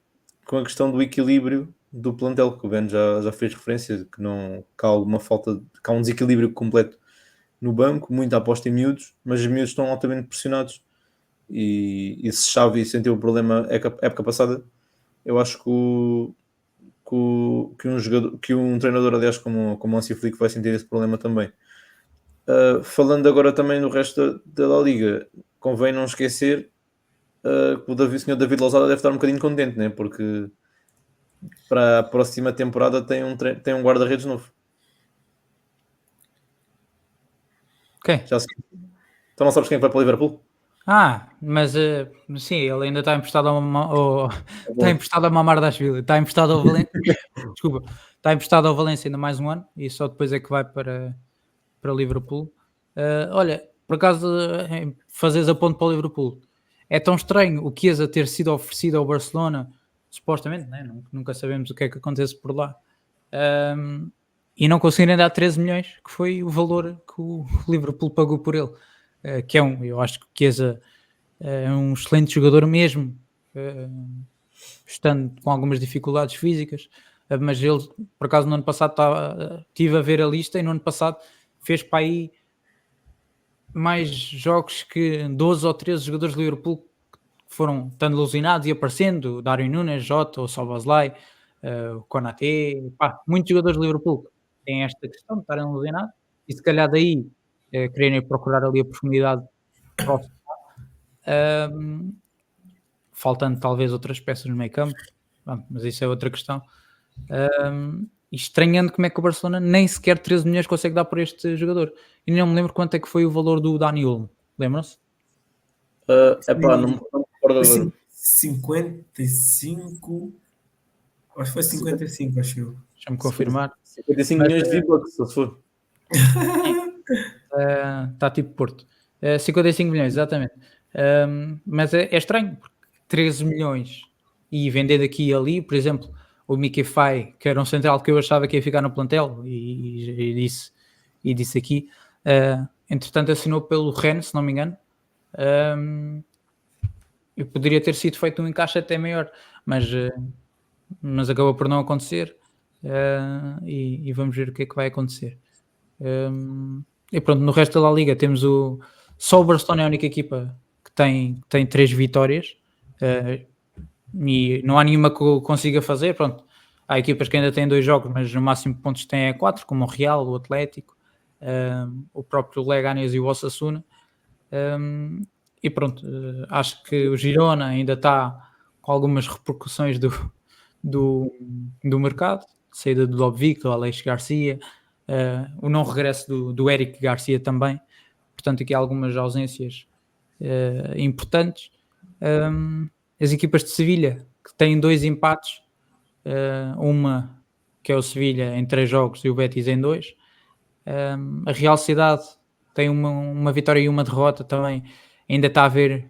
C: equilíbrio do plantel, que o Ben já fez referência, que há alguma falta, que há um desequilíbrio completo no banco, muita aposta em miúdos, mas os miúdos estão altamente pressionados. E se Xavi sentiu o problema época passada, eu acho que um treinador, aliás, como o Hansi Flick, vai sentir esse problema também. Falando agora também no resto da La Liga, convém não esquecer que o senhor David Lousada deve estar um bocadinho contente, né? Porque para a próxima temporada tem um guarda-redes novo.
A: Ok.
C: Já se... Então não sabes quem vai para o Liverpool?
A: Mas sim, ele ainda está emprestado
C: É
A: está
C: bom.
A: emprestado a Mamardashvili, está emprestado ao Valência, desculpa, está emprestado ao Valência ainda mais um ano e só depois é que vai para Liverpool. Olha, por acaso, fazes a ponto para o Liverpool. É tão estranho o Chiesa ter sido oferecido ao Barcelona, supostamente, né? Nunca sabemos o que é que acontece por lá. E não conseguirem dar 13 milhões, que foi o valor que o Liverpool pagou por ele. Que eu acho que o Chiesa é um excelente jogador mesmo, estando com algumas dificuldades físicas, mas ele, por acaso, no ano passado estive a ver a lista e no ano passado fez para aí mais jogos que 12 ou 13 jogadores do Liverpool que foram estando alucinados e aparecendo, Darwin Núñez, Jota, o Szoboszlai, o Konaté, muitos jogadores do Liverpool têm esta questão de estarem alucinados e se calhar daí quererem procurar ali a profundidade próxima, faltando talvez outras peças no meio campo, mas isso é outra questão. E estranhando como é que o Barcelona nem sequer 13 milhões consegue dar por este jogador. E não me lembro quanto é que foi o valor do Dani Olmo. Lembram-se?
C: Epá, não me recordo
B: Foi
C: agora.
B: 55, acho que foi 55, acho eu.
A: Deixa-me confirmar.
C: 55
A: Mas,
C: milhões de V-Bucks, se for.
A: está tipo Porto. 55 milhões, exatamente. Mas é estranho, porque 13 milhões e vender daqui e ali, por exemplo, o Mickey Fay, que era um central que eu achava que ia ficar no plantel, e disse aqui, entretanto assinou pelo Rennes, se não me engano. E poderia ter sido feito um encaixe até maior, mas acabou por não acontecer. E vamos ver o que é que vai acontecer. E pronto, no resto da La Liga temos só o Barcelona é a única equipa que tem 3 vitórias, e não há nenhuma que o consiga fazer. Pronto, há equipas que ainda têm 2 jogos, mas no máximo de pontos têm 4, como o Real, o Atlético, o próprio Leganés e o Osasuna. E pronto, acho que o Girona ainda está com algumas repercussões do mercado, saída do Dobbik, do Alex Garcia, o não regresso do Eric Garcia também. Portanto, aqui há algumas ausências importantes. As equipas de Sevilha, que têm 2 empates, uma que é o Sevilha em 3 jogos e o Betis em 2. A Real Sociedade tem uma vitória e uma derrota também. Ainda está a ver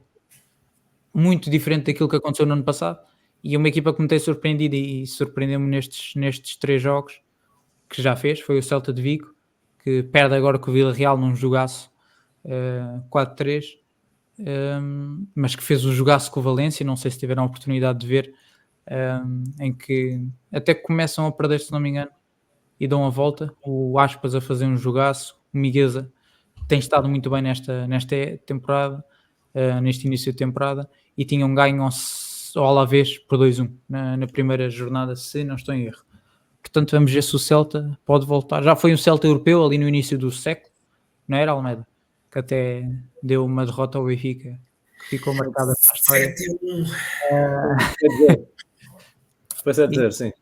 A: muito diferente daquilo que aconteceu no ano passado. E uma equipa que me tem surpreendido e surpreendeu-me nestes 3 jogos que já fez, foi o Celta de Vigo, que perde agora com o Villarreal num jogaço 4-3, mas que fez o jogaço com o Valência, não sei se tiveram a oportunidade de ver, em que até que começam a perder, se não me engano, e dão a volta, o Aspas a fazer um jogaço, o Migueza tem estado muito bem nesta temporada, neste início de temporada, e tinham ganho ao Alavés por 2-1 na primeira jornada, se não estou em erro. Portanto, vamos ver se o Celta pode voltar. Já foi um Celta europeu ali no início do século, não era, Almeida? Que até deu uma derrota ao Benfica, que ficou marcada para a história.
B: 7-1.
C: Foi 7-0, sim.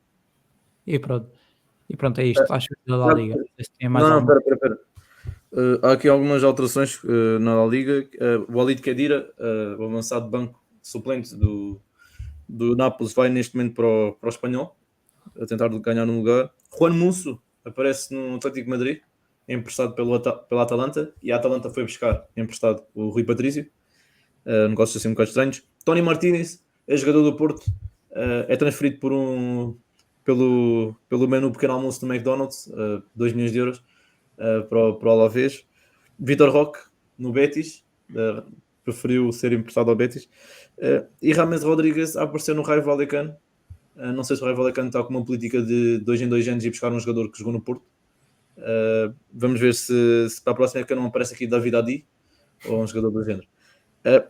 A: E pronto, é isto. Acho que da La Liga. Tem mais
C: Não,
A: alguma?
C: espera. Há aqui algumas alterações na La Liga. O Walid Khedira, o avançado banco suplente do Nápoles, vai neste momento para o Espanhol, a tentar ganhar um lugar. Juan Musso aparece no Atlético de Madrid, emprestado pela Atalanta, e a Atalanta foi buscar emprestado o Rui Patrício. Negócios assim um bocado estranhos. Tony Martínez, jogador do Porto, é transferido pelo menu pequeno almoço do McDonald's, 2 milhões de euros, para o Alavés. Vitor Roque, no Betis, preferiu ser emprestado ao Betis. E Rames Rodrigues apareceu no Rayo Vallecano. Não sei se o Rayo Vallecano está com uma política de 2 em 2 anos e buscar um jogador que jogou no Porto. Vamos ver se para a próxima época não aparece aqui David Adi ou um jogador do género.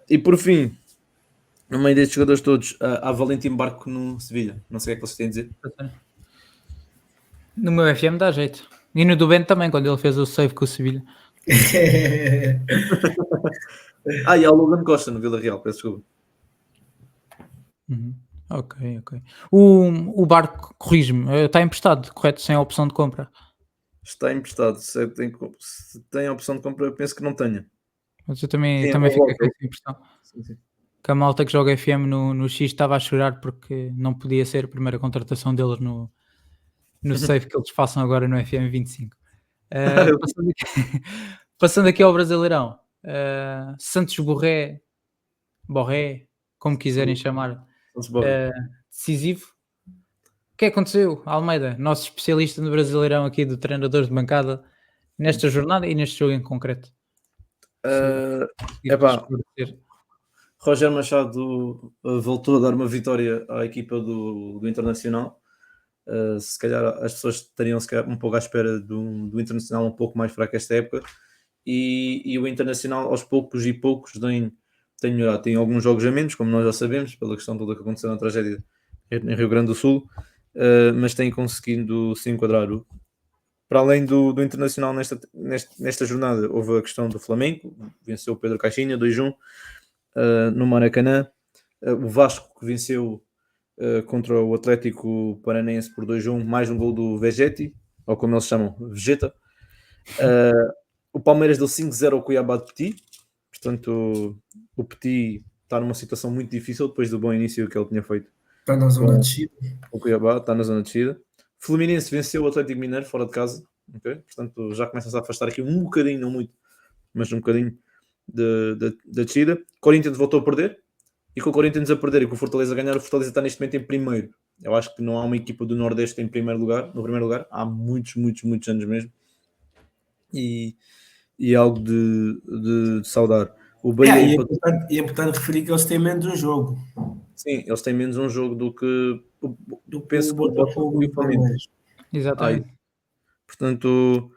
C: E por fim, no meio destes jogadores todos, há Valentim Barco no Sevilha. Não sei o que é que vocês têm a dizer.
A: No meu FM dá jeito. E no do Bento também, quando ele fez o save com o Sevilha.
C: E há o Logan Costa no Vila Real, peço desculpa.
A: Ok. O Barco, corrige-me, está emprestado, correto? Sem a opção de compra.
C: Está emprestado. Se tem a opção de compra, eu penso que não tenha.
A: Mas eu também
C: Sim,
A: fiquei
C: volta.
A: com essa impressão.
C: Sim.
A: Que a malta que joga FM no X estava a chorar porque não podia ser a primeira contratação deles no save que eles façam agora no FM 25. Passando aqui ao Brasileirão, Santos Borré, como quiserem chamar, decisivo. O que aconteceu, Almeida, nosso especialista no Brasileirão aqui do treinador de bancada, nesta jornada e neste jogo em concreto?
C: Roger Machado voltou a dar uma vitória à equipa do Internacional. Se calhar as pessoas estariam um pouco à espera do Internacional um pouco mais fraco esta época, e o Internacional aos poucos tem melhorado. Tem alguns jogos a menos, como nós já sabemos, pela questão toda que aconteceu na tragédia em Rio Grande do Sul, mas tem conseguido se enquadrar. Para além do Internacional nesta jornada, houve a questão do Flamengo, venceu o Pedro Caixinha 2-1 no Maracanã. O Vasco, que venceu contra o Atlético Paranaense por 2-1, mais um gol do Vegetti, ou como eles chamam, Vegeta. O Palmeiras deu 5-0 ao Cuiabá de Petit. Portanto, o Petit está numa situação muito difícil depois do bom início que ele tinha feito.
B: Está na zona de descida.
C: O Cuiabá está na zona de descida. Fluminense venceu o Atlético Mineiro fora de casa. Okay? Portanto, já começa a afastar aqui um bocadinho, não muito, mas um bocadinho da descida. Corinthians voltou a perder. E com o Corinthians a perder e com o Fortaleza a ganhar, o Fortaleza está neste momento em primeiro. Eu acho que não há uma equipa do Nordeste no primeiro lugar. Há muitos anos mesmo. E é algo de saudar. O Bahia
B: é importante referir que eles têm menos um jogo.
C: Sim, eles têm menos um jogo do que
B: o Botafogo e o Palmeiras.
A: Exatamente.
C: Portanto,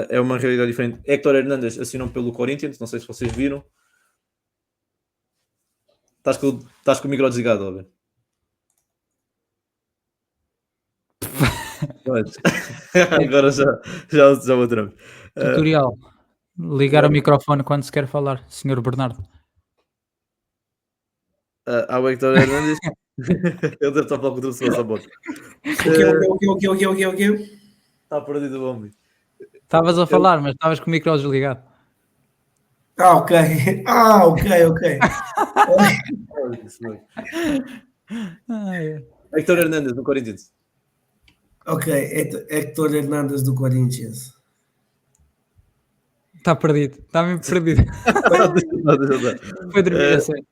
C: é uma realidade diferente. Héctor Hernández assinou pelo Corinthians, não sei se vocês viram. Estás com o micro desligado, Albert? Agora já voltamos.
A: Tutorial. Ligar o microfone quando se quer falar, Sr. Bernardo.
C: Há o Héctor Hernández. Ele deve estar a falar com o trouxe a bota.
B: O quê?
C: Está perdido o homem.
A: Estavas a falar, mas estavas com o micro desligado.
B: Ok.
C: Héctor Hernández, do Corinthians.
B: Ok, Héctor Hernández do Corinthians.
A: Está perdido, está mesmo perdido. Foi dormir a sério.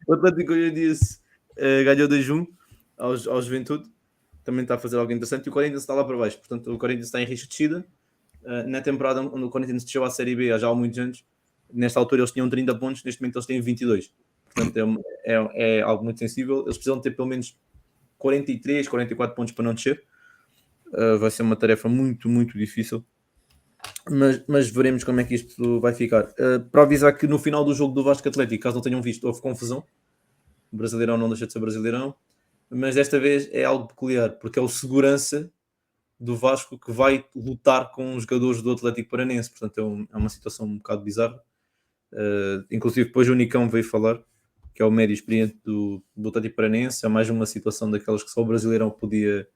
C: O Atlético Goianiense ganhou 2-1 ao Juventude. também está a fazer algo interessante, e o Corinthians está lá para baixo. Portanto, o Corinthians está em risco de descida. Na temporada onde o Corinthians desceu à Série B há já há muitos anos, nesta altura eles tinham 30 pontos, neste momento eles têm 22. Portanto, é algo muito sensível. Eles precisam ter pelo menos 43, 44 pontos para não descer. Vai ser uma tarefa muito, muito difícil. Mas veremos como é que isto vai ficar. Para avisar que no final do jogo do Vasco Atlético, caso não tenham visto, houve confusão. O Brasileirão não deixa de ser Brasileirão. Mas desta vez é algo peculiar, porque é o segurança do Vasco que vai lutar com os jogadores do Atlético Paranense. Portanto, é uma situação um bocado bizarra. Inclusive, depois o Nicão veio falar, que é o médio experiente do Atlético Paranense. É mais uma situação daquelas que só o Brasileirão podia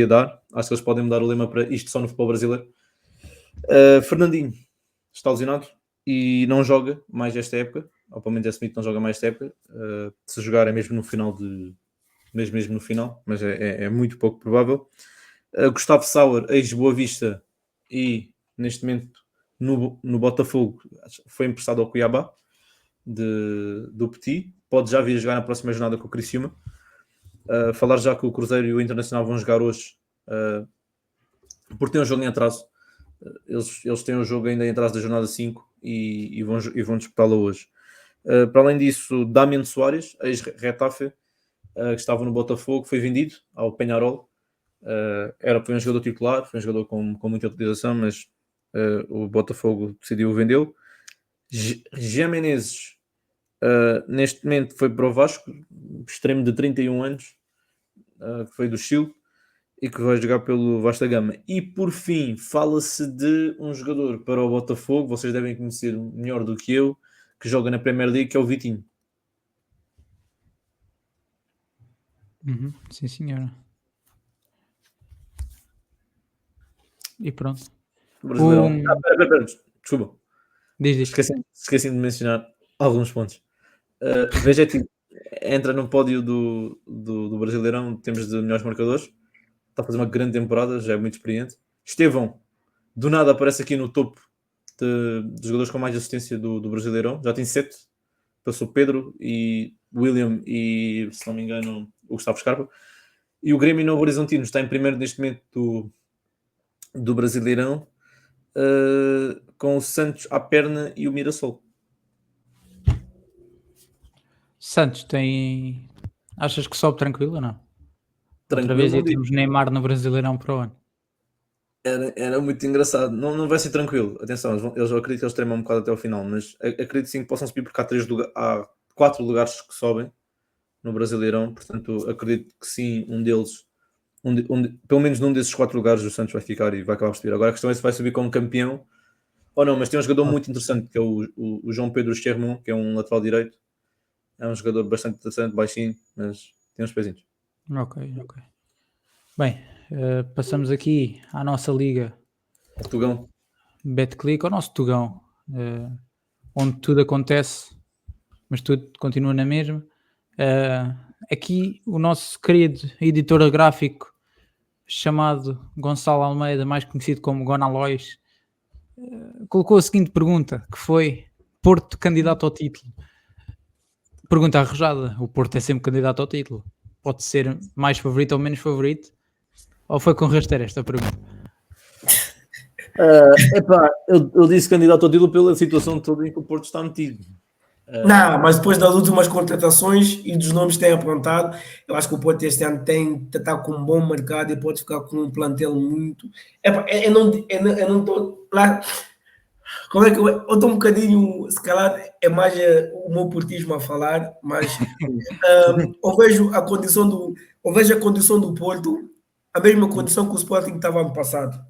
C: dar. Acho que eles podem mudar o lema para isto só no futebol brasileiro. Fernandinho está lesionado e não joga mais esta época. Ou pelo menos é assumido que não joga mais esta época. Se jogar é mesmo no final mesmo no final, mas é muito pouco provável. Gustavo Sauer, ex-Boa Vista e neste momento no Botafogo, foi emprestado ao Cuiabá do Petit. Pode já vir jogar na próxima jornada com o Criciúma. Falar já que o Cruzeiro e o Internacional vão jogar hoje, porque tem um jogo em atraso. Eles têm um jogo ainda em atraso da jornada 5 e vão disputá-lo hoje. Para além disso, Damian Soares, ex-Retafe, que estava no Botafogo, foi vendido ao Peñarol. Foi um jogador titular, foi um jogador com muita utilização, mas o Botafogo decidiu vendê-lo. Jean Menezes, neste momento foi para o Vasco, extremo de 31 anos, que foi do Chile e que vai jogar pelo Vasta Gama. E por fim, fala-se de um jogador para o Botafogo, vocês devem conhecer melhor do que eu, que joga na Premier League, que é o Vitinho.
A: Sim, senhora. E pronto.
C: Pera, desculpa.
A: Diz.
C: Esqueci de mencionar alguns pontos. Vegetti entra no pódio do Brasileirão, temos de melhores marcadores. Está a fazer uma grande temporada, já é muito experiente. Estevão, do nada, aparece aqui no topo dos jogadores com mais assistência do Brasileirão. Já tem 7. Passou Pedro e William e, se não me engano, o Gustavo Scarpa. E o Grêmio Novo Horizontino está em primeiro neste momento do Brasileirão, com o Santos à perna e o Mirassol.
A: Santos tem... Achas que sobe tranquilo ou não?
C: Tranquilo,
A: outra vez ia termos Neymar no Brasileirão para o ano.
C: Era muito engraçado. Não vai ser tranquilo. Atenção, eu acredito que eles tremam um bocado até ao final, mas acredito sim que possam subir, porque há 4 lugares que sobem no Brasileirão. Portanto, acredito que sim, um deles, pelo menos num desses 4 lugares, o Santos vai ficar e vai acabar por subir. Agora a questão é se vai subir como campeão ou não. Mas tem um jogador muito interessante, que é o João Pedro Chermon, que é um lateral direito. É um jogador bastante interessante, baixinho, mas tem uns pezinhos.
A: Ok. Bem, passamos aqui à nossa liga.
C: O Tugão.
A: BetClick, ao nosso Tugão, onde tudo acontece, mas tudo continua na mesma. Aqui o nosso querido editor gráfico, chamado Gonçalo Almeida, mais conhecido como Gonalois, colocou a seguinte pergunta, que foi: Porto candidato ao título? Pergunta arrojada. O Porto é sempre candidato ao título. Pode ser mais favorito ou menos favorito? Ou foi com rasteira esta pergunta?
C: Eu disse candidato ao título pela situação toda em que o Porto está metido.
B: Não, mas depois das últimas contratações e dos nomes que têm apontado, eu acho que o Porto este ano está com um bom mercado e pode ficar com um plantel muito... Eu não estou lá... Como é que eu estou um bocadinho, se calhar é mais o meu portismo a falar, mas eu vejo a condição do Porto, a mesma condição que o Sporting estava ano passado.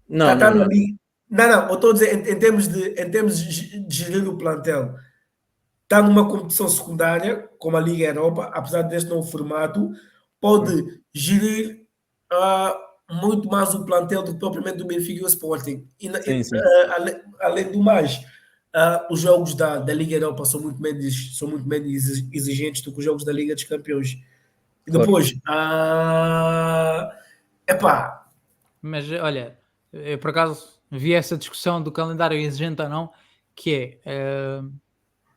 C: Não,
B: eu estou a dizer em termos de gerir o plantel. Está numa competição secundária, como a Liga Europa, apesar deste novo formato, pode gerir muito mais o plantel do que propriamente do Benfica e o Sporting.
C: Sim.
B: Além do mais, os jogos da Liga Europa são muito menos exigentes do que os jogos da Liga dos Campeões. E depois,
A: Mas olha, eu por acaso vi essa discussão do calendário exigente ou não, que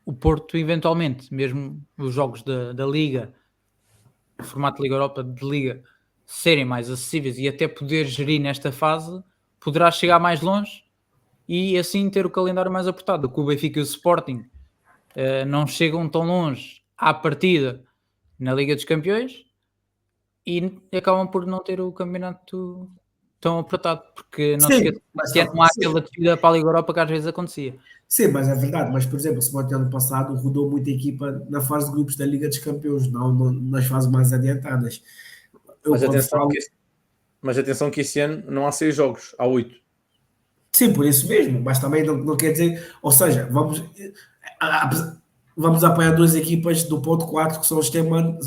A: o Porto eventualmente, mesmo os jogos da Liga, o formato de Liga Europa, de Liga, serem mais acessíveis e até poder gerir nesta fase, poderá chegar mais longe e assim ter o calendário mais apertado. O Benfica e o Sporting não chegam tão longe à partida na Liga dos Campeões e acabam por não ter o campeonato tão apertado, porque não te
B: Sim,
A: esqueças
B: mas
A: que não há aquela descida para a Liga Europa que às vezes acontecia.
B: sim, mas é verdade. Mas, por exemplo, o Sporting ano passado rodou muita equipa na fase de grupos da Liga dos Campeões, não nas fases mais adiantadas. Eu
C: Mas
B: quando
C: atenção,
B: falo,
C: mas atenção que esse ano não há 6 jogos, há 8.
B: sim, por isso mesmo, mas também não quer dizer, ou seja, a- vamos apanhar duas equipas do ponto 4 que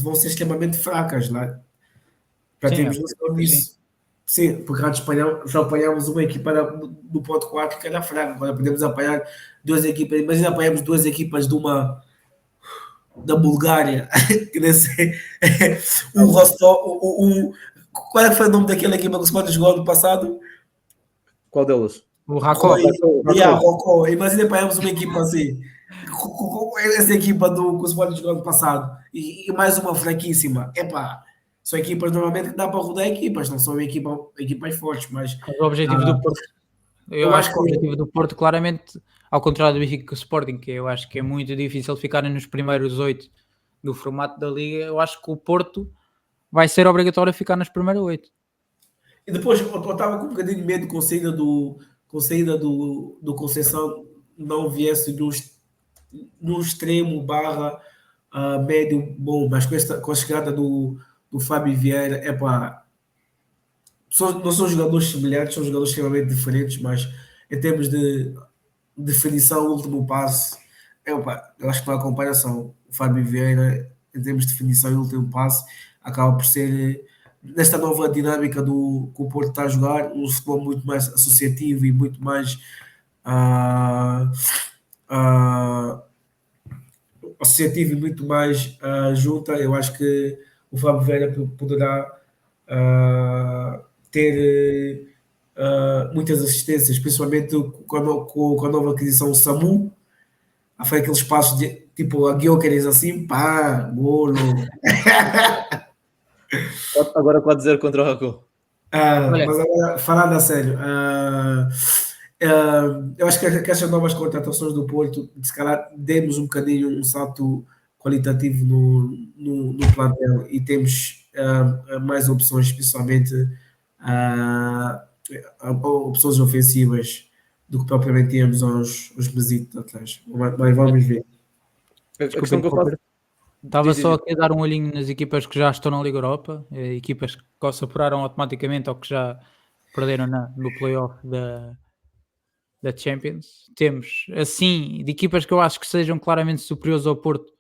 B: vão ser extremamente fracas lá, para
A: Sim,
B: termos noção
A: sim.
B: disso. Sim, porque antes só apanhámos uma equipa do ponto 4 que era fraca, agora podemos apanhar duas equipas, imagina apanhamos duas equipas da Bulgária, que nem sei, o Rostov, qual é que foi o nome daquela equipa que o Sporting jogou no passado?
C: Qual delas?
A: O
B: Rui,
A: Rakov,
B: yeah, Rocó. Imagina apanhamos uma equipa assim, essa equipa que o Sporting jogou ano passado, e mais uma fraquíssima. Epá, são equipas normalmente que dá para rodar equipas, não são equipas fortes, mas
A: mas o objetivo do Porto, eu
B: eu
A: acho
B: acho
A: que o
B: que
A: objetivo do Porto, claramente, ao contrário do Benfica e do Sporting, que eu acho que é muito difícil ficarem nos primeiros 8 do formato da Liga, eu acho que o Porto vai ser obrigatório ficar nos primeiros 8.
B: e depois eu estava com um bocadinho de medo com a saída do Conceição não viesse no extremo barra médio bom, mas com a chegada do Fábio Vieira, não são jogadores semelhantes, são jogadores extremamente diferentes, mas em termos de definição, último passe, eu acho que não há comparação. O Fábio Vieira, em termos de definição e último passe, acaba por ser, nesta nova dinâmica que o Porto está a jogar, um futebol muito mais associativo e muito mais ah, ah, associativo e muito mais junta. Eu acho que o Fábio Vieira poderá ter muitas assistências, principalmente com a nova aquisição SAMU. Foi aqueles passos de tipo a Guiocares assim, pá, golo.
C: Agora 4-0 contra o Racon.
A: Olha,
B: Mas agora, falando a sério, eu acho que essas novas contratações do Porto, se calhar, demos um bocadinho um salto qualitativo no plantel e temos mais opções, especialmente ah, opções ofensivas do que propriamente tínhamos aos mesitos atrás. Mas vamos ver.
C: A
A: desculpa
C: questão que eu faço.
A: interromper. Estava
C: Diz,
A: só
C: diz.
A: aqui a dar um olhinho nas equipas que já estão na Liga Europa, equipas que ou se apuraram automaticamente ou que já perderam no playoff da Champions. Temos, assim, de equipas que eu acho que sejam claramente superiores ao Porto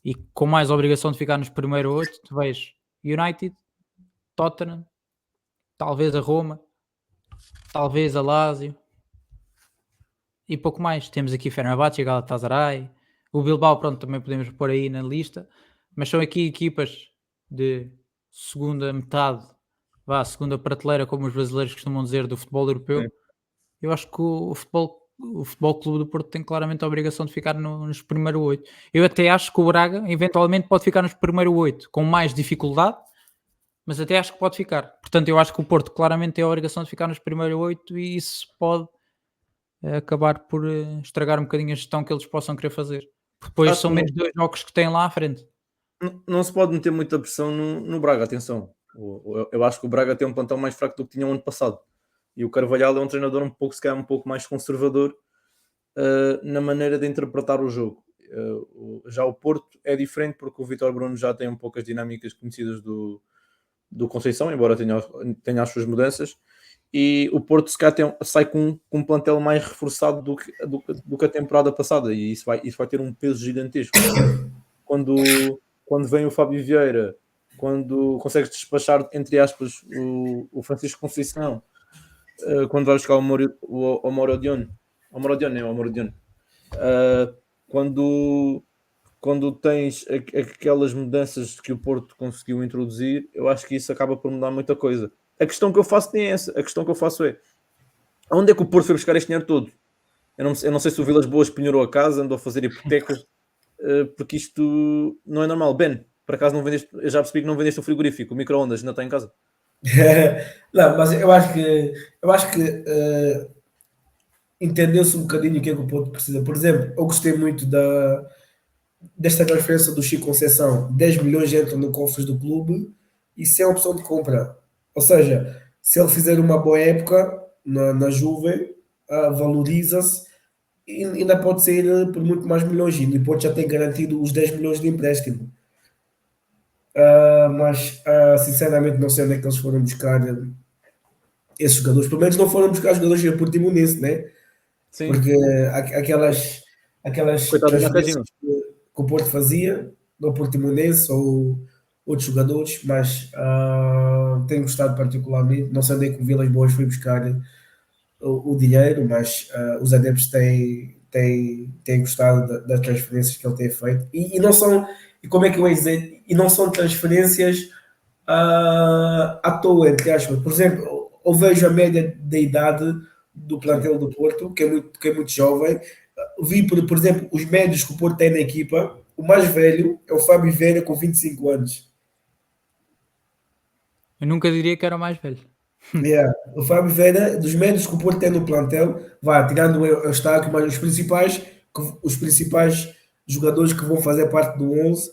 A: e com mais obrigação de ficar nos primeiros 8, tu vês United, Tottenham, talvez a Roma, talvez a Lazio e pouco mais. Temos aqui Fenerbahçe, Galatasaray, o Bilbao, pronto, também podemos pôr aí na lista, mas são aqui equipas de segunda metade, segunda prateleira, como os brasileiros costumam dizer, do futebol europeu.
C: Sim.
A: Eu acho que o Futebol Clube do Porto tem claramente a obrigação de ficar nos primeiros 8. Eu até acho que o Braga eventualmente pode ficar nos primeiros 8 com mais dificuldade, mas até acho que pode ficar. Portanto, eu acho que o Porto claramente tem a obrigação de ficar nos primeiros 8 e isso pode acabar por estragar um bocadinho a gestão que eles possam querer fazer. Depois
C: Acho
A: são
C: que
A: menos 2 jogos que têm lá à frente.
C: não se pode meter muita pressão no Braga, atenção. Eu acho que o Braga tem um plantel mais fraco do que tinha o ano passado. E o Carvalhal é um treinador se calhar um pouco mais conservador na maneira de interpretar o jogo. Já o Porto é diferente porque o Vítor Bruno já tem um pouco as dinâmicas conhecidas do Conceição, embora tenha as suas mudanças. E o Porto se calhar sai com um plantel mais reforçado do que a temporada passada. E isso vai ter um peso gigantesco. Quando vem o Fábio Vieira, quando consegues despachar, entre aspas, o Francisco Conceição, quando vai buscar o Morodion, quando tens aquelas mudanças que o Porto conseguiu introduzir, eu acho que isso acaba por mudar muita coisa. A questão que eu faço nem é essa. A questão que eu faço é onde é que o Porto foi buscar este dinheiro todo? Eu não sei se o Vilas Boas penhorou a casa, andou a fazer hipotecas, porque isto não é normal. Ben, Por acaso não vendeste, eu já percebi que não vendeste o frigorífico, o micro-ondas ainda está em casa.
B: Não, mas eu acho que entendeu-se um bocadinho o que é que o Porto precisa. Por exemplo, eu gostei muito desta transferência do Chico Conceição. 10 milhões entram no cofre do clube e sem opção de compra. Ou seja, se ele fizer uma boa época na Juve, valoriza-se e ainda pode sair por muito mais milhões. E o Porto já tem garantido os 10 milhões de empréstimo. Mas sinceramente não sei onde é que eles foram buscar esses jogadores. Pelo menos não foram buscar jogadores de Portimonense, né?
C: Sim,
B: Porque aquelas
C: coitado do
B: transferências
C: Nakajima.
B: que o Porto fazia, no Portimonense ou outros jogadores, mas tenho gostado particularmente. Não sei onde é que o Vilas Boas foi buscar o dinheiro, mas os adeptos têm gostado das transferências que ele tem feito. E não são, e como é que eu ia dizer, e não são transferências à toa, entre aspas. Por exemplo, eu vejo a média da idade do
C: Sim.
B: plantel do Porto, que é muito jovem. Vi, por exemplo, os médios que o Porto tem na equipa. O mais velho é o Fábio Vieira, com 25 anos.
A: Eu nunca diria que era o mais velho.
B: Yeah. O Fábio Vieira, dos médios que o Porto tem no plantel, vá, tirando o Eustáquio, mas os principais jogadores que vão fazer parte do 11,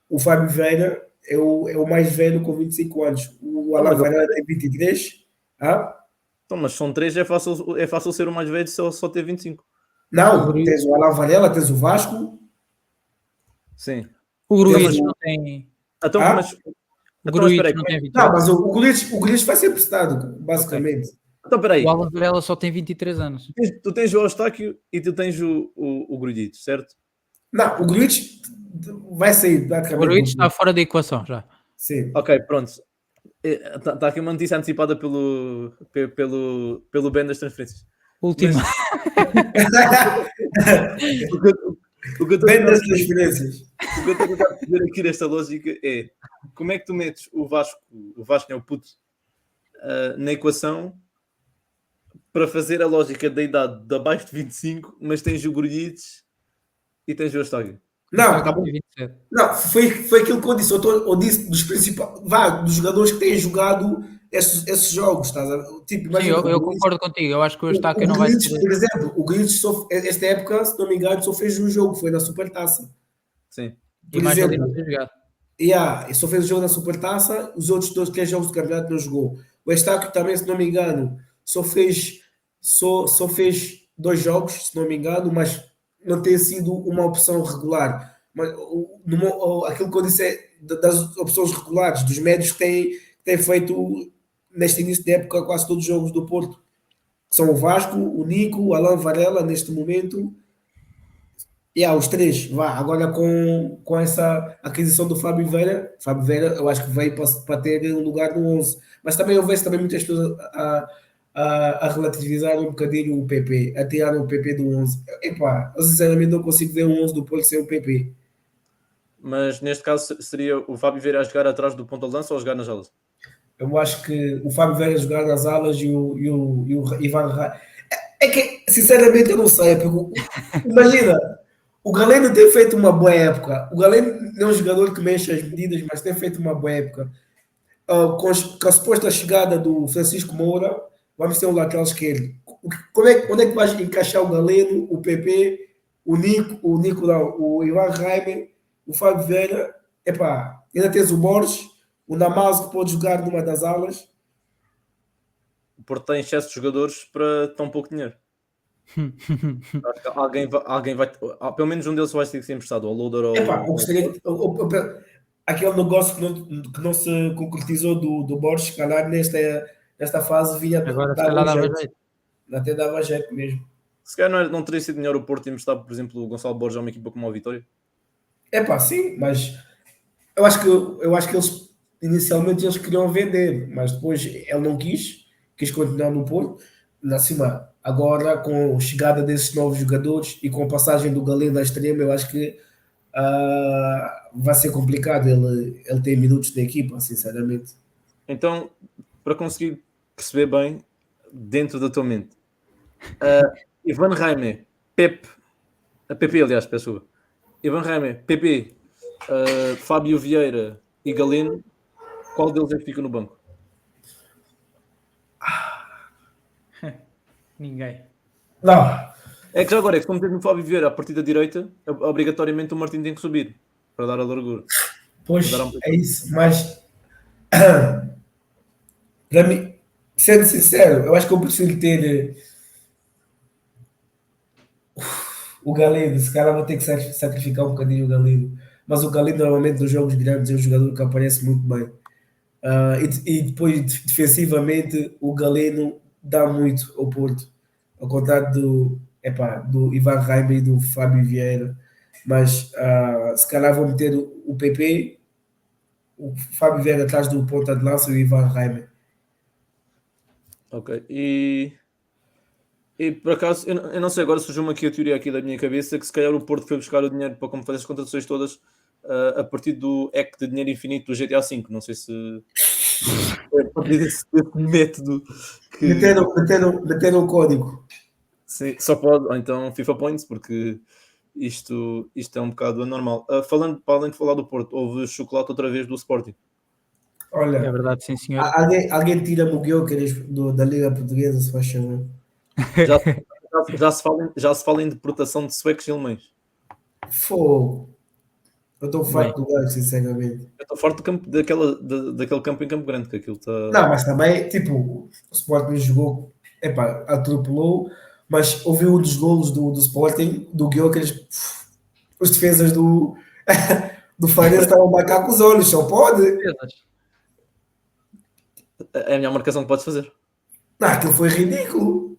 B: o Fábio Vieira é o mais velho com 25 anos. O
C: Então,
B: Alan
C: mas,
B: Varela tem 23. Ah?
C: então, mas são três, é fácil ser o mais velho só ter 25.
A: O
B: Não,
A: Grui-
B: tens o Alan Varela, tens o Vasco,
C: Sim.
A: o
C: Então,
B: tens
C: mas,
A: Gruitch
B: o.
A: não tem.
C: então,
B: Ah?
C: mas,
A: O
C: então, mas espera
A: Gruitch
C: aí,
A: não tem
B: Não,
A: 28.
B: mas o Gullit vai ser prestado,
C: ok.
B: basicamente.
C: Então, espera
A: O
C: aí.
A: Alan Varela só tem 23 anos.
C: Tu tens o Eustáquio e tu tens o Grudito, certo?
B: Não, o Gullit vai sair
A: O
B: praticamente
A: Gruitch
B: do
A: está
B: clube.
A: fora da equação já.
B: Sim.
C: Ok, pronto. Está aqui uma notícia antecipada pelo Ben das transferências.
A: Última.
C: Mas o que eu o que eu estou a
B: Bem
C: tentar
B: das
C: perceber,
B: transferências.
C: o que eu estou a tentar perceber aqui nesta lógica é como é que tu metes o Vasco é o puto, na equação para fazer a lógica da idade de abaixo de 25, mas tens o Grujic e tens o Eustáquio.
A: O
B: Não, tá
A: Eustáquio
B: bom.
A: tem 27.
B: Não, foi aquilo que eu disse. Eu disse dos principais, dos jogadores que têm jogado esses jogos, estás a ver? Tipo,
A: Sim,
B: imagina
A: eu,
B: que o
A: eu
B: Grealish,
A: concordo contigo. Eu acho que o
B: o,
A: Eustáquio
B: o
A: não vai
B: Grealish,
A: ser.
B: por exemplo, o Grealish esta época, se não me engano, só fez um jogo, foi na Supertaça.
C: Sim.
A: E
B: Por
A: mais ali não
B: exemplo,
A: tem jogado.
B: e só fez o jogo na Supertaça, os outros 2, 3 jogos do campeonato não jogou. O Eustáquio também, se não me engano, só fez 2 jogos, se não me engano, mas não tem sido uma opção regular. Mas aquilo que eu disse é das opções regulares, dos médios que têm feito neste início de época quase todos os jogos do Porto, que são o Vasco, o Nico, o Alan Varela neste momento, e os três. Vá, agora com essa aquisição do Fábio Vieira eu acho que veio para ter um lugar no 11. Mas também eu vejo também muitas pessoas a relativizar um bocadinho o PP, a tirar o PP do 11. Epá, eu sinceramente não consigo ver um 11 do Porto sem o PP.
C: Mas neste caso seria o Fábio Vieira a jogar atrás do ponta de lança ou a jogar nas alas?
B: Eu acho que o Fábio Vieira jogar nas alas e o Ivan Ra... É que, sinceramente, eu não sei. Porque, imagina, o Galeno tem feito uma boa época. O Galeno não é um jogador que mexe as medidas, mas tem feito uma boa época. Com a suposta chegada do Francisco Moura, vamos ter um lateral esquerdo. Onde é que vais encaixar o Galeno, o PP, o Nico não, o Ivan Reimer, o Fábio Vieira? Epá, ainda tens o Borges, o Namazo que pode jogar numa das alas.
C: O Porto tem excesso de jogadores para tão pouco dinheiro. Acho que alguém vai, pelo menos um deles vai ter que ser emprestado, ao Loader
B: Epá, eu
C: ou
B: gostaria aquele negócio que não se concretizou do Borges, se calhar nesta fase vinha
A: Agora se
B: dava
A: calhar
B: um
A: dava
B: jeito.
A: jeito.
B: Até dava jeito mesmo.
C: se calhar não teria sido melhor o Porto emprestar, por exemplo, o Gonçalo Borges a uma equipa como a Vitória?
B: Epá, sim, mas eu acho que eles inicialmente eles queriam vender, mas depois ele não quis continuar no Porto. Na cima, agora com a chegada desses novos jogadores e com a passagem do Galeno à extrema, eu acho que vai ser complicado ele ter minutos na equipa, sinceramente.
C: Então, para conseguir perceber bem, dentro da tua mente, Ivan Reimer, Pep, a PP, aliás, peço desculpa. Ivan Reimer, PP, Fábio Vieira e Galeno, qual deles é que fica no banco?
A: Ninguém.
B: Não,
C: É que já agora, é que como temos o Fábio Vieira a partir da direita, obrigatoriamente o Martim tem que subir para dar a largura.
B: pois
C: Para dar um...
B: é isso, mas para mim, sendo sincero, eu acho que eu prefiro ter o Galeno. Se calhar vou ter que sacrificar um bocadinho o Galeno, mas o Galeno normalmente nos jogos grandes é um jogador que aparece muito bem. E depois defensivamente o Galeno dá muito ao Porto, ao contrário do Ivan Reimer e do Fábio Vieira. Mas se calhar vou meter o PP, o Fábio Vieira atrás do ponta de lança e o Ivan Reimer.
C: Ok. E por acaso, eu não sei, agora surgiu-me aqui a teoria aqui da minha cabeça que se calhar o Porto foi buscar o dinheiro para como fazer as contratações todas a partir do hack de dinheiro infinito do GTA V. Não sei se foi a partir desse método que
B: Meteram o código.
C: sim, só pode, ou então FIFA Points, porque isto é um bocado anormal. Falando, para além de falar do Porto, houve chocolate outra vez do Sporting.
A: É
B: Olha,
A: verdade, sim, senhor.
B: alguém tira-me o Gyökeres da Liga Portuguesa, se faz favor.
C: Já se fala em deportação de suecos e alemães.
B: Fogo. Eu estou
A: Bem,
B: farto do gajo, sinceramente.
C: Eu estou farto do campo, daquele campo em Campo Grande, que aquilo está.
B: Não, mas também, tipo, o Sporting jogou, epá, atropelou, mas houve um dos golos do Sporting, do Gyökeres, os defesas do Farense estavam a marcar com os olhos, só pode.
C: É a melhor marcação que podes fazer.
B: Não, aquilo foi ridículo.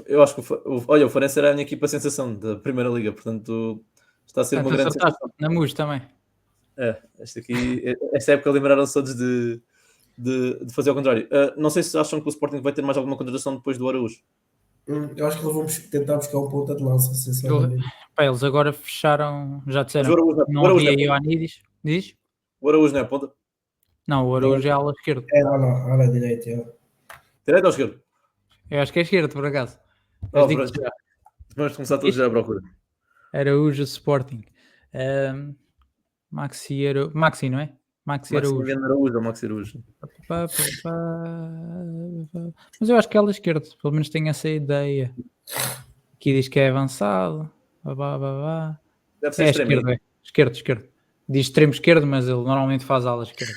C: Eu acho que olha, o Farense era a minha equipa sensação da Primeira Liga, portanto está a ser uma grande sensação.
A: Na MUS também.
C: Esta época lembraram-se todos de fazer ao contrário. Não sei se acham que o Sporting vai ter mais alguma contratação depois do Araújo.
B: Eu acho que nós vamos tentar buscar um ponta de lança, sinceramente.
A: Pá, eles agora fecharam, já
C: Mas o
A: disseram,
C: Araújo,
A: não havia Ioannidis. Diz?
C: o Araújo não é ponta?
A: Não, o Araújo é ala esquerda.
B: É lá na direita. É.
C: Direito ou esquerdo?
A: Eu acho que é esquerda, por acaso. Mas digo-te já.
C: Vamos começar todos já a procura.
A: Araújo Sporting. Maxi, não é? Maxi Araújo.
C: Araújo ou Maxi Araújo.
A: Mas eu acho que é ala esquerda, pelo menos tenho essa ideia. Aqui diz que é avançado.
C: Deve ser
A: É
C: extremo.
A: esquerdo. Esquerdo. Diz extremo esquerdo, mas ele normalmente faz ala esquerda.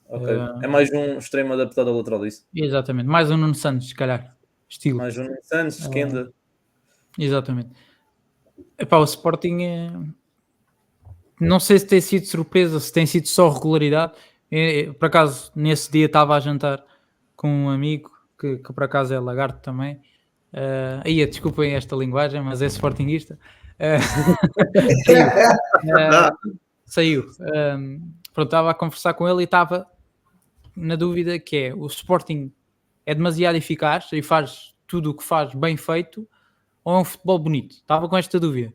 C: Ok. É mais um extremo adaptado ao lateral disso.
A: Exatamente. Mais um Nuno Santos, se calhar. Estilo.
C: Mais um Santos, Skenda.
A: Exatamente. Epá, o Sporting não sei se tem sido surpresa, se tem sido só regularidade. Por acaso, nesse dia estava a jantar com um amigo que por acaso é lagarto também. Desculpem esta linguagem, mas é sportinguista. Saiu. Pronto, estava a conversar com ele e estava na dúvida que é, o Sporting é demasiado eficaz e faz tudo o que faz bem feito, ou é um futebol bonito? Estava com esta dúvida.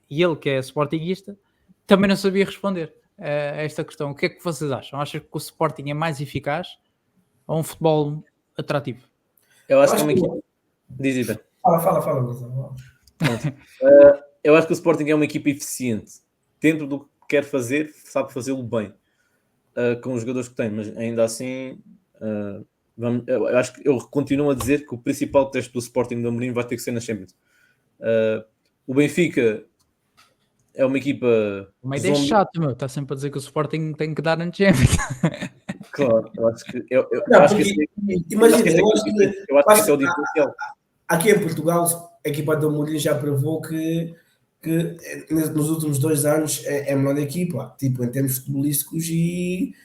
A: E ele, que é sportinguista, também não sabia responder a esta questão. O que é que vocês acham? Acham que o Sporting é mais eficaz ou um futebol atrativo?
C: Eu acho que é uma equipa... Diz, Ivan.
B: Fala.
C: Eu acho que o Sporting é uma equipa eficiente. Dentro do que quer fazer, sabe fazê-lo bem. Com os jogadores que tem. Mas ainda assim... eu acho que eu continuo a dizer que o principal teste do Sporting do Amorim vai ter que ser na Champions. O Benfica é uma equipa...
A: Uma ideia chata, meu. Está sempre a dizer que o Sporting tem que dar na Champions.
C: Claro, eu acho que...
B: Imagina,
C: eu acho que esse é o diferencial.
B: Aqui em Portugal, a equipa do Amorim já provou que nos últimos 2 anos é a melhor equipa, tipo, em termos futebolísticos e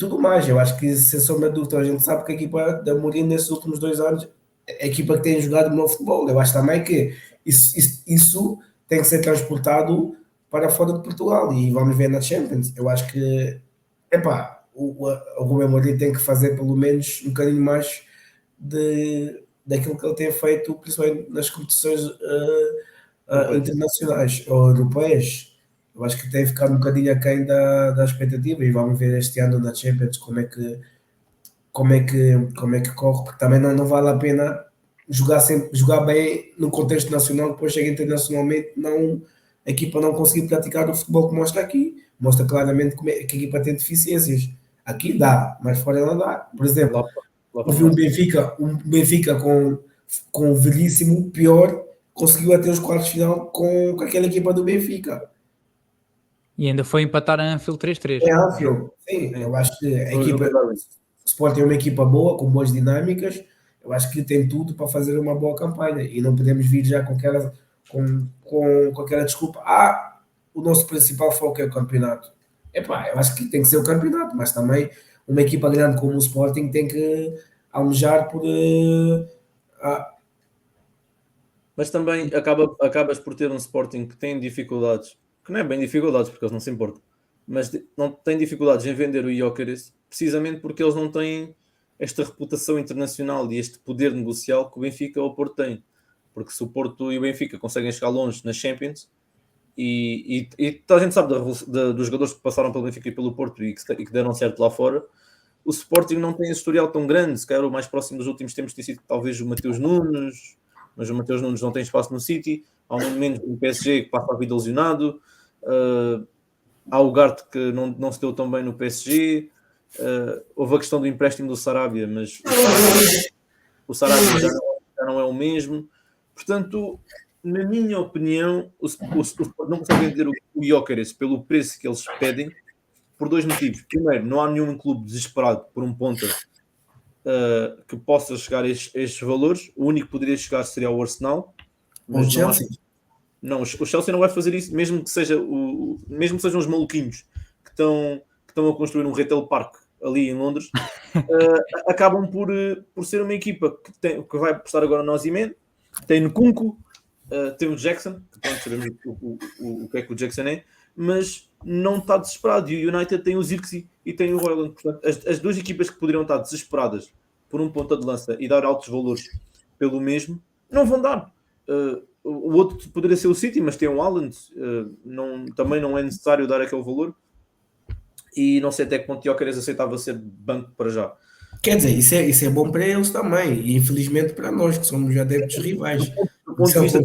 B: tudo mais. Eu acho que, sem sombra de dúvida, a gente sabe que a equipa da Amorim nesses últimos 2 anos é a equipa que tem jogado melhor futebol. Eu acho também que isso tem que ser transportado para fora de Portugal e vamos ver na Champions. Eu acho que o Rubem Amorim tem que fazer pelo menos um bocadinho mais daquilo que ele tem feito, principalmente nas competições internacionais ou europeias. Eu acho que tem ficado um bocadinho aquém da expectativa e vamos ver este ano na Champions como é que corre, porque também não vale a pena jogar bem no contexto nacional, depois chega internacionalmente a equipa não conseguir praticar o futebol que mostra aqui. Mostra claramente que a equipa tem deficiências. Aqui dá, mas fora não dá. Por exemplo,
C: Lá, lá para
B: houve
C: nós.
B: um Benfica com o Veríssimo pior, conseguiu até os quartos de final com aquela equipa do Benfica.
A: E ainda foi empatar a Anfield 3-3.
B: É Anfield, sim, eu acho que a
C: Foi um jogo
B: equipa,
C: da Liga.
B: o Sport é uma equipa boa, com boas dinâmicas, eu acho que tem tudo para fazer uma boa campanha e não podemos vir já com aquela desculpa, o nosso principal foco é o campeonato. Epá, eu acho que tem que ser o campeonato, mas também uma equipa grande como o Sporting tem que almejar por...
C: Mas também acabas por ter um Sporting que tem dificuldades, que não é bem dificuldades, porque eles não se importam, mas não tem dificuldades em vender o Gyökeres, precisamente porque eles não têm esta reputação internacional e este poder negocial que o Benfica ou o Porto têm. Porque se o Porto e o Benfica conseguem chegar longe nas Champions, e toda a gente sabe dos jogadores que passaram pelo Benfica e pelo Porto e que deram certo lá fora, o Sporting não tem esse historial tão grande. Se calhar o mais próximo dos últimos tempos tem sido talvez o Mateus Nunes, mas o Mateus Nunes não tem espaço no City. Há um momento no PSG que passa a vida lesionado. Há o Garte que não se deu tão bem no PSG. Houve a questão do empréstimo do Sarabia, mas o Sarabia já não é o mesmo. Portanto, na minha opinião, o Sport não consegue vender o Gyökeres pelo preço que eles pedem por dois motivos. Primeiro, não há nenhum clube desesperado por um ponta que possa chegar a estes valores. O único que poderia chegar seria o Arsenal.
B: o Chelsea.
C: Não, o Chelsea não vai fazer isso, mesmo que sejam os maluquinhos que estão a construir um retail park ali em Londres. Acabam por ser uma equipa que vai apostar agora no Osimhen, tem Nkunku, tem o Jackson, que pronto, sabemos o que é que o Jackson é, mas não está desesperado. E o United tem o Zirkzee e tem o Højlund. Portanto, as duas equipas que poderiam estar desesperadas por um ponta de lança e dar altos valores pelo mesmo, não vão dar. O outro poderia ser o City, mas tem um Haaland, também não é necessário dar aquele valor. E não sei até que ponto o Gyökeres aceitava ser banco para já.
B: Quer dizer, isso é bom para eles também, e infelizmente para nós, que somos adeptos rivais.
C: Do ponto de vista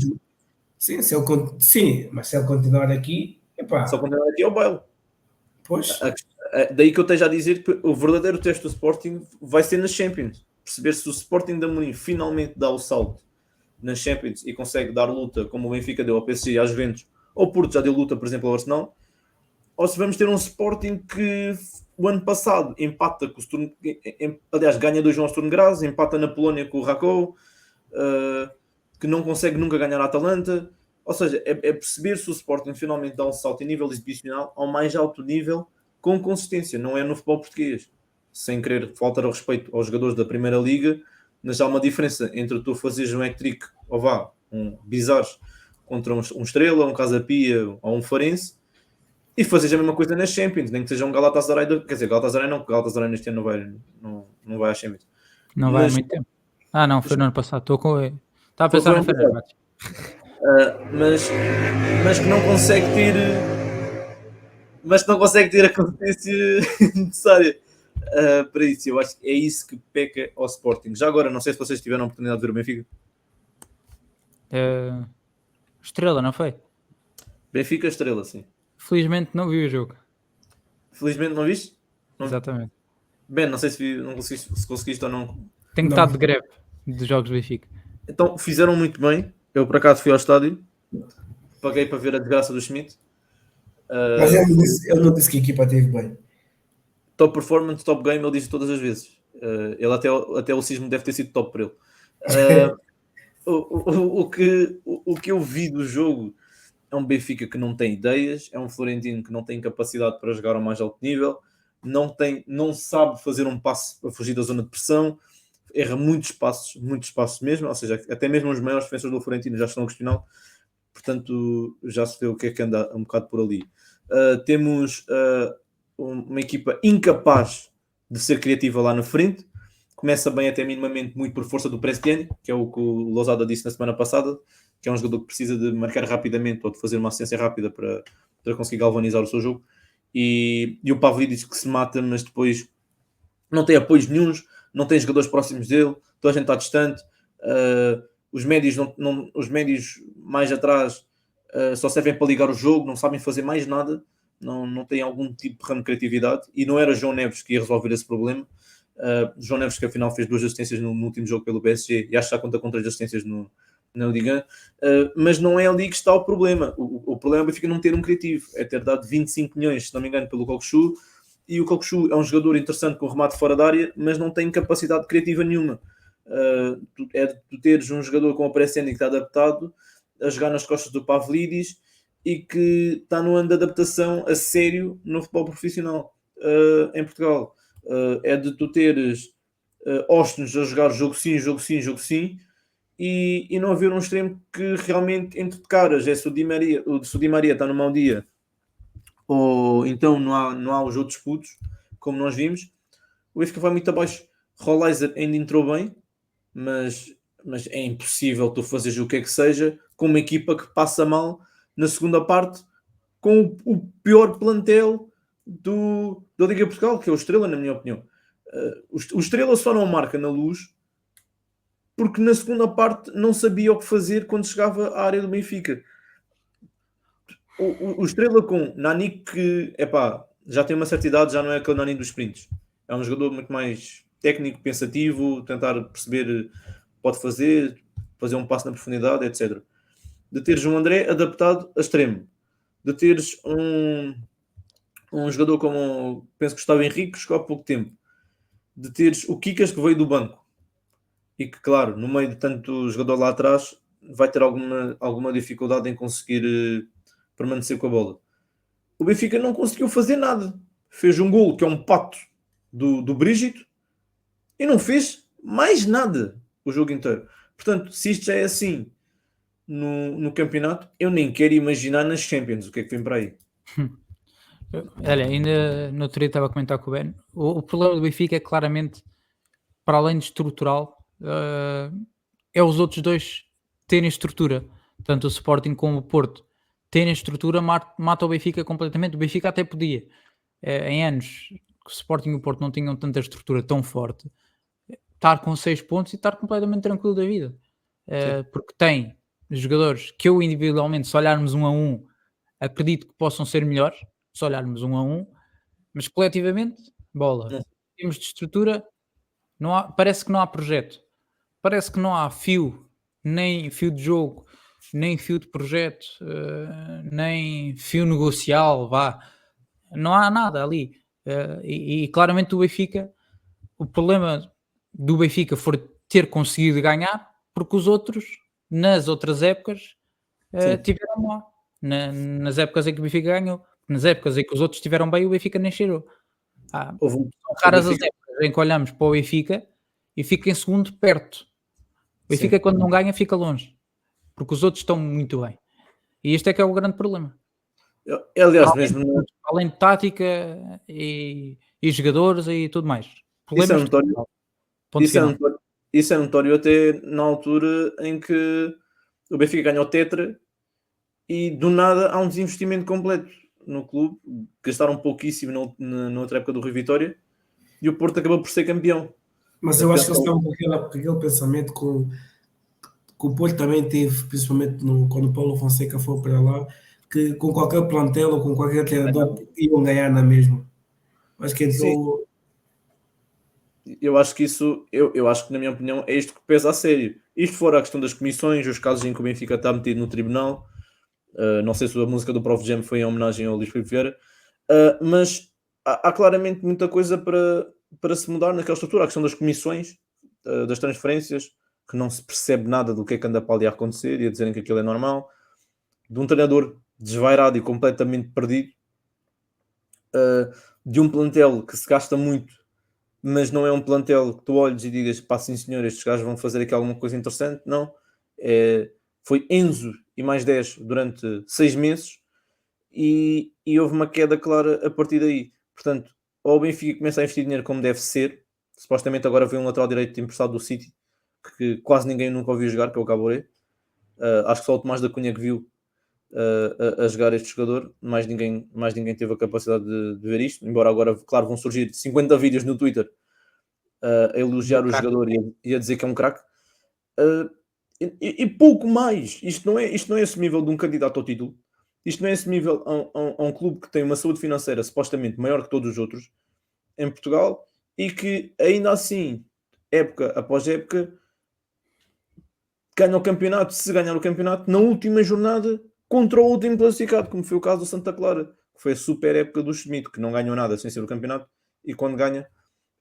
B: Sim, mas se ele continuar aqui,
C: só quando aqui é o Bale.
B: Pois.
C: Daí que eu esteja a dizer que o verdadeiro teste do Sporting vai ser nas Champions. Perceber se o Sporting da Amorim finalmente dá o salto nas Champions e consegue dar luta, como o Benfica deu ao PSG e às Juventus, ou o Porto já deu luta, por exemplo, ao Arsenal, ou se vamos ter um Sporting que o ano passado empata com o Sturm, aliás, ganha 2-1 ao Sturm Graz, empata na Polónia com o Rakow, que não consegue nunca ganhar a Atalanta. Ou seja, é perceber se o Sporting finalmente dá um salto em nível exibicional ao mais alto nível com consistência, não é no futebol português, sem querer faltar ao respeito aos jogadores da Primeira Liga, mas há uma diferença entre tu fazeres um hat-trick, ou um Bizares contra um Estrela, um Casa Pia ou um Farense, e fazeres a mesma coisa nas Champions, nem que seja um Galatasaray, quer dizer, Galatasaray não, porque Galatasaray neste ano não vai às Champions.
A: Não vai há muito tempo. Não, foi no ano passado. Estava a pensar no Fenerbahçe.
C: Mas que não consegue ter a competência necessária para isso. Eu acho que é isso que peca ao Sporting. Já agora, não sei se vocês tiveram a oportunidade de ver o Benfica.
A: Estrela, não foi?
C: Benfica Estrela, sim.
A: Felizmente não vi o jogo.
C: Felizmente não viste? Não.
A: Exatamente.
C: Ben, não sei se conseguiste ou não.
A: Tenho estado de greve dos jogos do Benfica.
C: Então, fizeram muito bem. Eu, por acaso, fui ao estádio. Paguei para ver a desgraça do Schmidt.
B: Mas ele não disse que a equipa teve bem.
C: Top performance, top game, ele diz todas as vezes. Ele até o Cismo deve ter sido top para ele. O que eu vi do jogo é um Benfica que não tem ideias, é um Florentino que não tem capacidade para jogar ao mais alto nível, não sabe fazer um passe para fugir da zona de pressão, erra muitos passos mesmo, ou seja, até mesmo os maiores defensores do Florentino já estão a questioná-lo, portanto já se vê o que é que anda um bocado por ali. Temos uma equipa incapaz de ser criativa lá na frente, começa bem até minimamente muito por força do Prestiani, que é o que o Lousada disse na semana passada, que é um jogador que precisa de marcar rapidamente ou de fazer uma assistência rápida para conseguir galvanizar o seu jogo, e o Pavlidis que se mata, mas depois não tem apoios nenhuns, não tem jogadores próximos dele, toda a gente está distante, os médios mais atrás só servem para ligar o jogo, não sabem fazer mais nada, não têm algum tipo de ramo de criatividade, e não era João Neves que ia resolver esse problema. João Neves, que afinal fez 2 assistências no último jogo pelo PSG, e acho que já conta com 3 assistências na Liga, mas não é ali que está o problema. O problema é o Benfica não ter um criativo, é ter dado 25 milhões, se não me engano, pelo Kokushu, e o Kokushu é um jogador interessante com remate fora da área, mas não tem capacidade criativa nenhuma. Tu teres um jogador com a pré-cena que está adaptado a jogar nas costas do Pavlidis e que está no ano de adaptação a sério no futebol profissional em Portugal. É de tu teres Óstones a jogar jogo sim, jogo sim, jogo sim, e não haver um extremo que realmente entre de caras. Se o Di Maria está no mau dia, ou então não há os outros putos, como nós vimos, o Benfica vai muito abaixo. Rollizer ainda entrou bem, mas é impossível tu fazeres o que é que seja com uma equipa que passa mal na segunda parte, com o pior plantel da Liga Portugal, que é o Estrela, na minha opinião. O Estrela só não marca na Luz porque na segunda parte não sabia o que fazer quando chegava à área do Benfica. O Estrela com Nani, que já tem uma certa idade, já não é aquele Nani dos sprints. É um jogador muito mais técnico, pensativo, tentar perceber, pode fazer um passo na profundidade, etc. De teres um André adaptado a extremo. De teres um jogador como, penso que Gustavo Henrique, que chegou há pouco tempo. De teres o Kikas, que veio do banco. E que, claro, no meio de tanto jogador lá atrás, vai ter alguma dificuldade em conseguir permanecer com a bola. O Benfica não conseguiu fazer nada. Fez um golo que é um pato do Brígido e não fez mais nada o jogo inteiro. Portanto, se isto já é assim no campeonato, eu nem quero imaginar nas Champions o que é que vem para aí.
A: Olha, ainda no outro dia estava a comentar com o Ben. O problema do Benfica é claramente, para além de estrutural, é os outros dois terem estrutura. Tanto o Sporting como o Porto terem estrutura, mata o Benfica completamente. O Benfica até podia, em anos que o Sporting e o Porto não tinham tanta estrutura tão forte, estar com 6 pontos e estar completamente tranquilo da vida. Porque tem jogadores que eu individualmente, se olharmos 1 a 1, acredito que possam ser melhores, se olharmos 1 a 1, mas coletivamente, bola. Temos de estrutura, parece que não há projeto, parece que não há nem fio de jogo, nem fio de projeto, nem fio negocial, não há nada ali. E claramente o problema do Benfica foi ter conseguido ganhar, porque os outros, nas outras épocas, tiveram lá. Nas épocas em que o Benfica ganhou, nas épocas em que os outros estiveram bem, o Benfica nem cheirou. São raras as épocas em que olhamos para o Benfica e fica em segundo perto. O Benfica, quando não ganha, fica longe, porque os outros estão muito bem. E este é que é o grande problema.
C: Aliás,
A: além de tática e jogadores e tudo mais.
C: Isso é notório até na altura em que o Benfica ganhou o Tetra e do nada há um desinvestimento completo no clube. Gastaram pouquíssimo na outra época do Rui Vitória e o Porto acabou por ser campeão.
B: Mas eu acho que eles estavam com aquele pensamento que o Porto também teve, principalmente quando o Paulo Fonseca foi para lá, que com qualquer plantel ou com qualquer treinador iam ganhar na mesma. Acho que entrou.
C: Eu acho que eu acho que, na minha opinião, é isto que pesa a sério. Isto fora a questão das comissões, os casos em que o Benfica está metido no tribunal. Não sei se a música do Prof. Jam foi em homenagem ao Luís Filipe Vieira, mas há claramente muita coisa para se mudar naquela estrutura. A questão das comissões, das transferências, que não se percebe nada do que é que anda para ali a acontecer e a dizerem que aquilo é normal. De um treinador desvairado e completamente perdido. De um plantel que se gasta muito, mas não é um plantel que tu olhes e digas, pá, sim senhor, estes gajos vão fazer aqui alguma coisa interessante. Não. Foi Enzo e mais 10 durante 6 meses e houve uma queda clara a partir daí. Portanto, ou o Benfica começa a investir dinheiro como deve ser. Supostamente agora veio um lateral direito emprestado do City, que quase ninguém nunca ouviu jogar, que é o Caboré. Acho que só o Tomás da Cunha que viu a jogar este jogador. Mais ninguém teve a capacidade de ver isto, embora agora, claro, vão surgir 50 vídeos no Twitter a elogiar o jogador e a dizer que é um craque. E pouco mais. Isto não é assumível de um candidato ao título. Isto não é assumível a um clube que tem uma saúde financeira supostamente maior que todos os outros em Portugal e que ainda assim, época após época, ganha o campeonato, se ganhar o campeonato, na última jornada contra o último classificado, como foi o caso do Santa Clara, que foi a super época do Schmidt, que não ganhou nada sem ser o campeonato, e quando ganha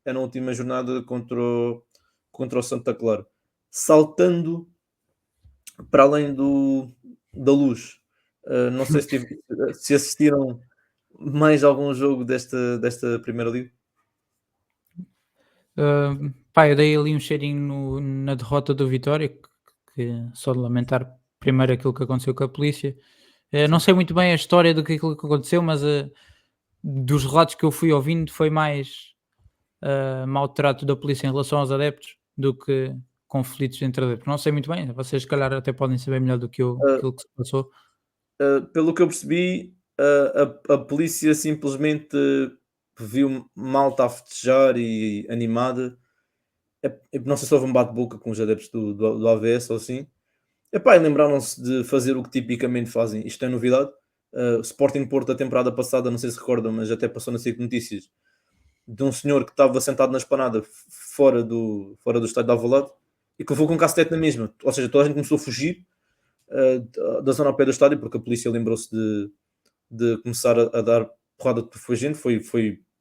C: é na última jornada contra o Santa Clara. Saltando para além da Luz, não sei se assistiram mais algum jogo desta Primeira Liga.
A: Pá, eu dei ali um cheirinho na derrota do Vitória, que só de lamentar primeiro aquilo que aconteceu com a polícia. Não sei muito bem a história do que aquilo que aconteceu, mas dos relatos que eu fui ouvindo foi mais mau trato da polícia em relação aos adeptos do que conflitos entre adeptos. Não sei muito bem, vocês se calhar até podem saber melhor do que eu
C: Uh,
A: aquilo que se passou.
C: Pelo que eu percebi, a polícia simplesmente viu malta a festejar e animada. Não sei se houve um bate-boca com os adeptos do AVS ou assim. Epá, e lembraram-se de fazer o que tipicamente fazem. Isto é novidade. Sporting Porto, da temporada passada, não sei se recordam, mas até passou na SIC Notícias, de um senhor que estava sentado na esplanada fora do estádio de Alvalade e que levou com um cacetete na mesma. Ou seja, toda a gente começou a fugir da zona ao pé do estádio porque a polícia lembrou-se de começar a dar porrada de foi gente,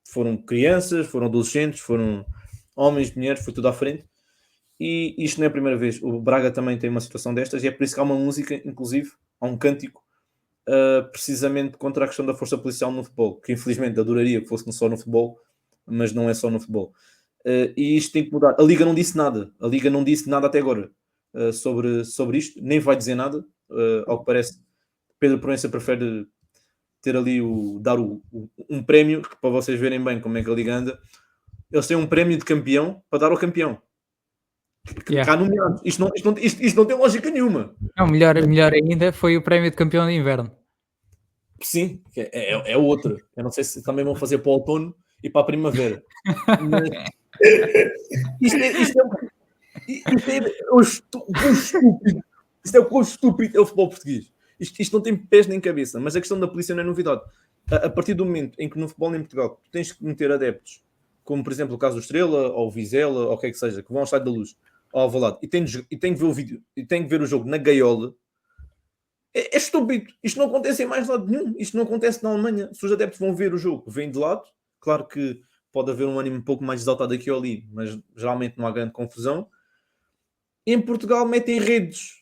C: foram crianças, foram adolescentes, foram homens, mulheres, foi tudo à frente. E isto não é a primeira vez. O Braga também tem uma situação destas e é por isso que há uma música, inclusive, há um cântico precisamente contra a questão da força policial no futebol, que infelizmente adoraria que fosse só no futebol, mas não é só no futebol. E isto tem que mudar. A Liga não disse nada até agora sobre isto, nem vai dizer nada. Ao que parece, Pedro Proença prefere ter ali dar um prémio, que para vocês verem bem como é que a Liga anda. Eles têm um prémio de campeão para dar ao campeão.
A: Yeah.
C: Cá nomeados. Isto não tem lógica nenhuma.
A: Não, melhor ainda foi o prémio de campeão de inverno.
C: Sim, é outra. Eu não sei se também vão fazer para o outono e para a primavera. Mas isto é o estúpido. Isto é o quão estúpido é o futebol português. Isto não tem pés nem cabeça, mas a questão da polícia não é novidade. A partir do momento em que no futebol em Portugal tu tens que meter adeptos, como por exemplo o caso do Estrela, ou Vizela, ou o que é que seja, que vão ao Estádio da Luz, ao Alvalade, e tem que ver o vídeo, e tem que ver o jogo na gaiola, é estúpido. Isto não acontece em mais lado nenhum. Isto não acontece na Alemanha. Se os adeptos vão ver o jogo, vêm de lado, claro que pode haver um ânimo um pouco mais exaltado aqui ou ali, mas geralmente não há grande confusão. Em Portugal metem redes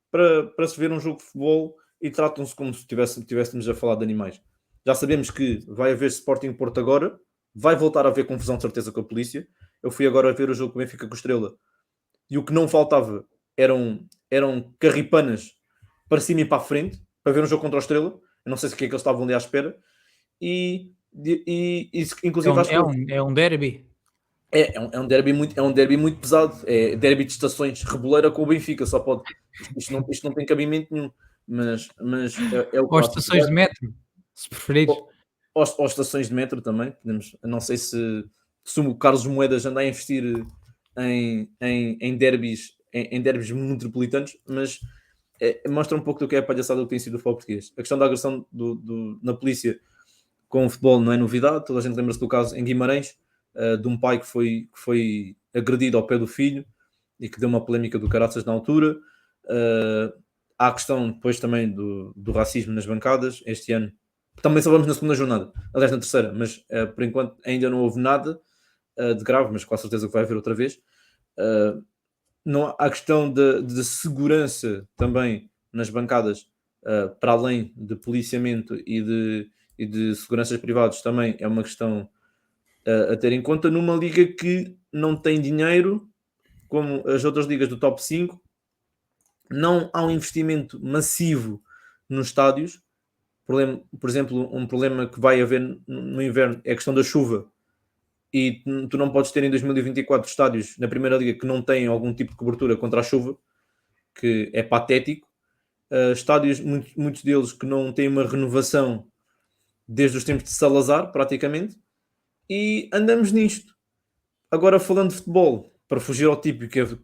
C: para se ver um jogo de futebol e tratam-se como se estivéssemos a falar de animais. Já sabemos que vai haver Sporting Porto agora, vai voltar a haver confusão de certeza com a polícia. Eu fui agora ver o jogo que o Benfica com o Estrela e o que não faltava eram carripanas para cima e para a frente para ver um jogo contra o Estrela. Eu não sei se o que é que eles estavam ali à espera. E inclusive acho que
A: É um derby.
C: é um derby muito pesado. É derby de estações. Reboleira com o Benfica, só pode. Isto não tem cabimento nenhum. Mas é o
A: Ou
C: clássico.
A: estações de metro, se preferires.
C: Ou estações de metro também. Não sei se o Carlos Moedas anda a investir em derbys metropolitanos, mas mostra um pouco do que é a palhaçada do que tem sido o futebol português. A questão da agressão na polícia com o futebol não é novidade. Toda a gente lembra-se do caso em Guimarães, de um pai que foi agredido ao pé do filho e que deu uma polémica do caraças na altura. Há a questão depois também do racismo nas bancadas. Este ano também só vamos na segunda jornada, aliás na terceira, mas por enquanto ainda não houve nada de grave, mas com a certeza que vai haver outra vez. Não há a questão de segurança também nas bancadas, para além de policiamento e de seguranças privados, também é uma questão a ter em conta numa liga que não tem dinheiro, como as outras ligas do top 5, não há um investimento massivo nos estádios. Por exemplo, um problema que vai haver no inverno é a questão da chuva. E tu não podes ter em 2024 estádios na Primeira Liga que não têm algum tipo de cobertura contra a chuva, que é patético. Estádios, muitos deles que não têm uma renovação desde os tempos de Salazar, praticamente. E andamos nisto. Agora, falando de futebol, para fugir ao típico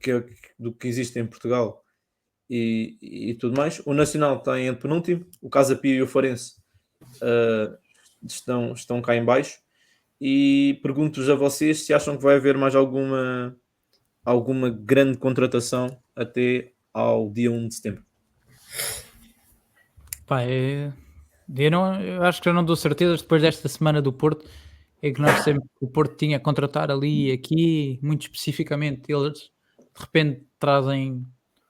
C: do que existe em Portugal, e tudo mais. O Nacional está em penúltimo, o Casa Pia e o Farense estão cá em baixo. E pergunto-vos a vocês se acham que vai haver mais alguma grande contratação até ao dia 1 de setembro.
A: Pá, eu acho que já não dou certezas depois desta semana do Porto. É que nós sempre o Porto tinha a contratar ali e aqui, muito especificamente. Eles de repente trazem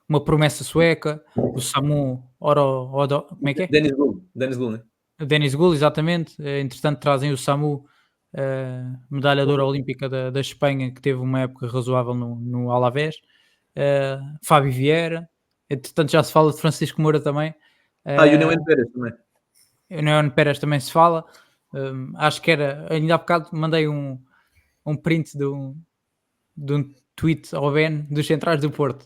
A: uma promessa sueca, o Samu Odo, como é que é?
C: Dennis Gould, né?
A: O Denis Gul, exatamente. Entretanto, trazem o Samu, medalha de ouro olímpica da Espanha, que teve uma época razoável no Alavés. Fábio Vieira. Entretanto, já se fala de Francisco Moura também.
C: E o Neuen Pérez também.
A: O Neon Pérez também se fala. Acho que era. Ainda há bocado mandei um print de um tweet ao Ben dos centrais do Porto.